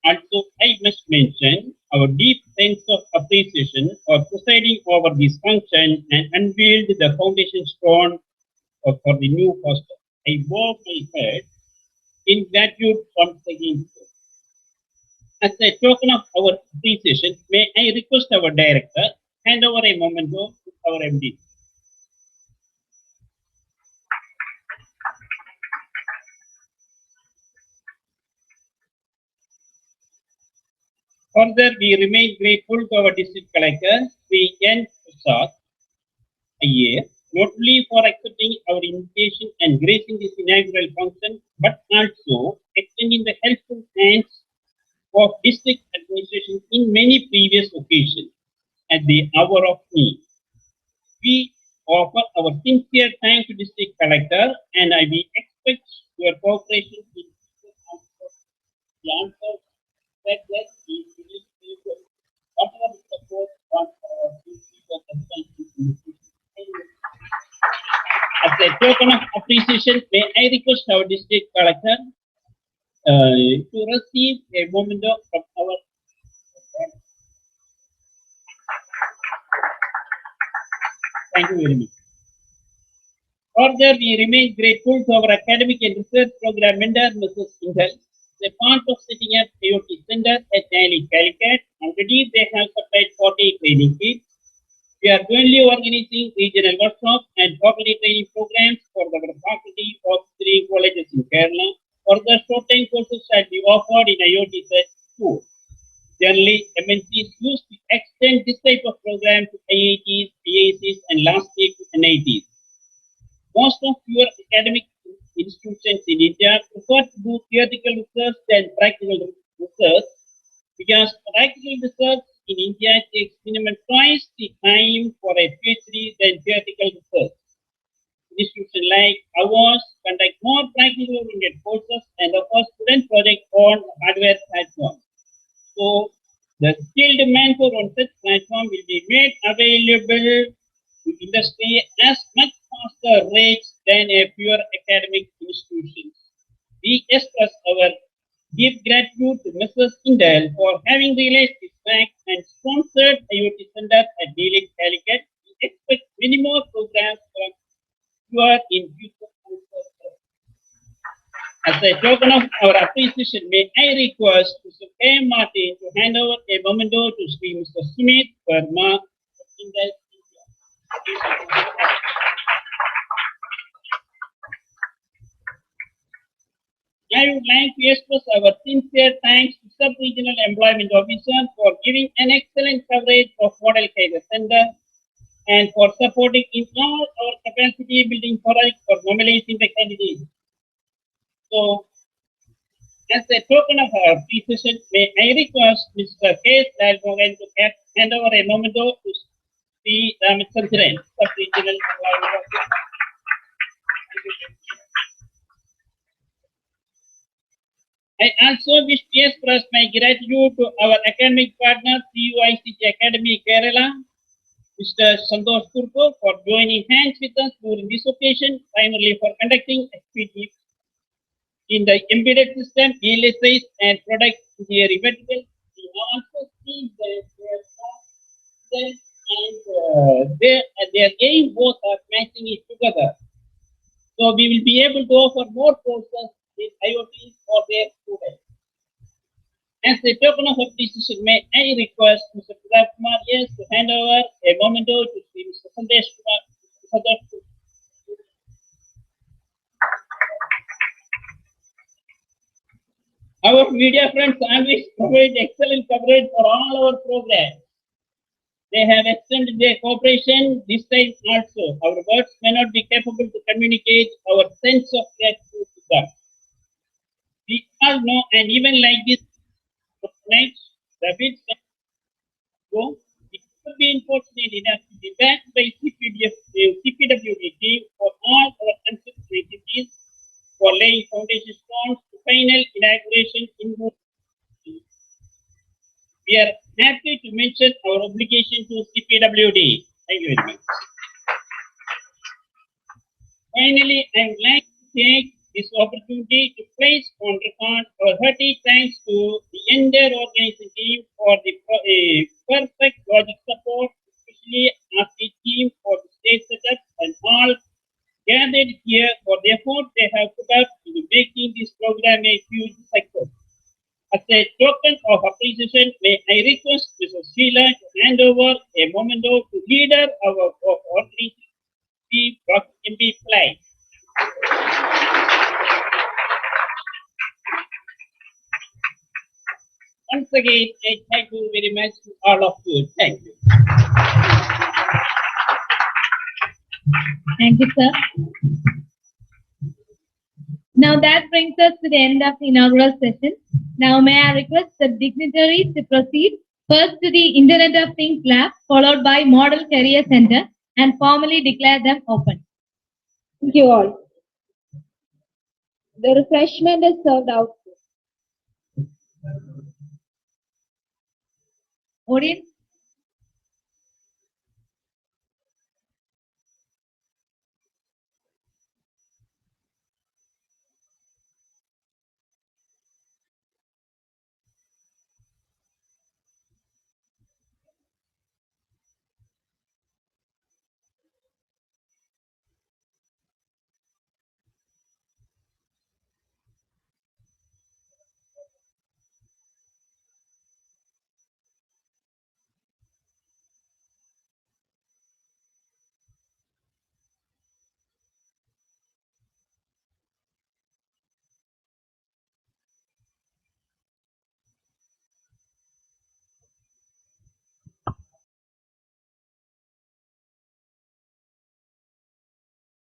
Also, I must mention our deep sense of appreciation for presiding over this function and unveiled the foundation stone for the new hostel. I bow my head In gratitude once again. As a token of our appreciation, may I request our director hand over a memento to our MD. Further, we remain grateful to our district collector, Shri Prasanth IAS, not only for accepting our invitation and gracing this inaugural function, but also extending the helpful hands of district administration in many previous occasions at the hour of need. We offer our sincere thanks to district collector, and we expect your cooperation in the answer that is whatever the support on our as a token of appreciation, may I request our district collector to receive a memento from our. Thank you very much. Further, we remain grateful to our academic and research program mentor, Mrs. Intel, a part of setting up IoT Center at NIELIT Calicut. Already, they have supplied 40 training kits. We are currently organizing regional workshops and faculty training programs for our faculty of 3 colleges in Kerala. Further, short-time courses shall be offered in IoT too. Generally, MNCs used to extend this type of program to IITs, IICs, and lastly to NITs. Most of your academic institutions in India prefer to do theoretical research than practical research because practical research in India takes minimum twice the time for a PhD than theoretical research. Institutions like ours conduct more practical oriented courses and offer student projects on hardware platforms. So, the skilled manpower on such platform will be made available to industry as much faster rates than a pure academic institution. We express our deep gratitude to Mrs. Indel for having realized this fact and sponsored IoT Center at NIELIT Calicut. We expect many more programs from you in future. As a token of our appreciation, may I request Mr. K. Martin to hand over a memento to Shri Mr. Sumit Verma of Indel, India. I would like to express our sincere thanks to Sub-Regional Employment Officer for giving an excellent coverage of Model Career Center and for supporting in all our capacity building projects for mobilizing the candidates. So, as a token of our appreciation, may I request Mr. K. Lalmohan to hand over a memento to Sri Ramachandran, Sub-Regional Employment Officer. I also wish to express my gratitude to our academic partner, CUICT Academy Kerala, Mr. Santosh Kurko, for joining hands with us during this occasion, primarily for conducting activities in the embedded system, ELSIs, and product theory vertical. We also see that their aim both are matching it together. So we will be able to offer more courses in IoT for their students. As a token of appreciation, may I request Mr. Prasanth IAS to hand over a memento to Mr. Sandesh Kumar. Our media friends always provide excellent coverage for all our programs. They have extended their cooperation this time also. Our words may not be capable to communicate our sense of gratitude to them. We all know, and even like this, the bids go, it could be unfortunate enough to be backed by CPWD for all our constituent entities for laying foundation stones to final inauguration in June. We are happy to mention our obligation to CPWD. Thank you very much. Finally, I would like to take this opportunity to place on record our hearty thanks to the entire organizing team for the perfect logic support, especially as the team for the stage setup and all gathered here for the effort they have put up in making this program a huge success. As a token of appreciation, may I request Mrs. Sheila to hand over a memento to leader of outreach, MP Play. Once again, I thank you very much to all of you. Thank you. Thank you, sir. Now that brings us to the end of the inaugural session. Now may I request the dignitaries to proceed first to the Internet of Things Lab, followed by Model Career Center, and formally declare them open. Thank you all. The refreshment is served out. Audience,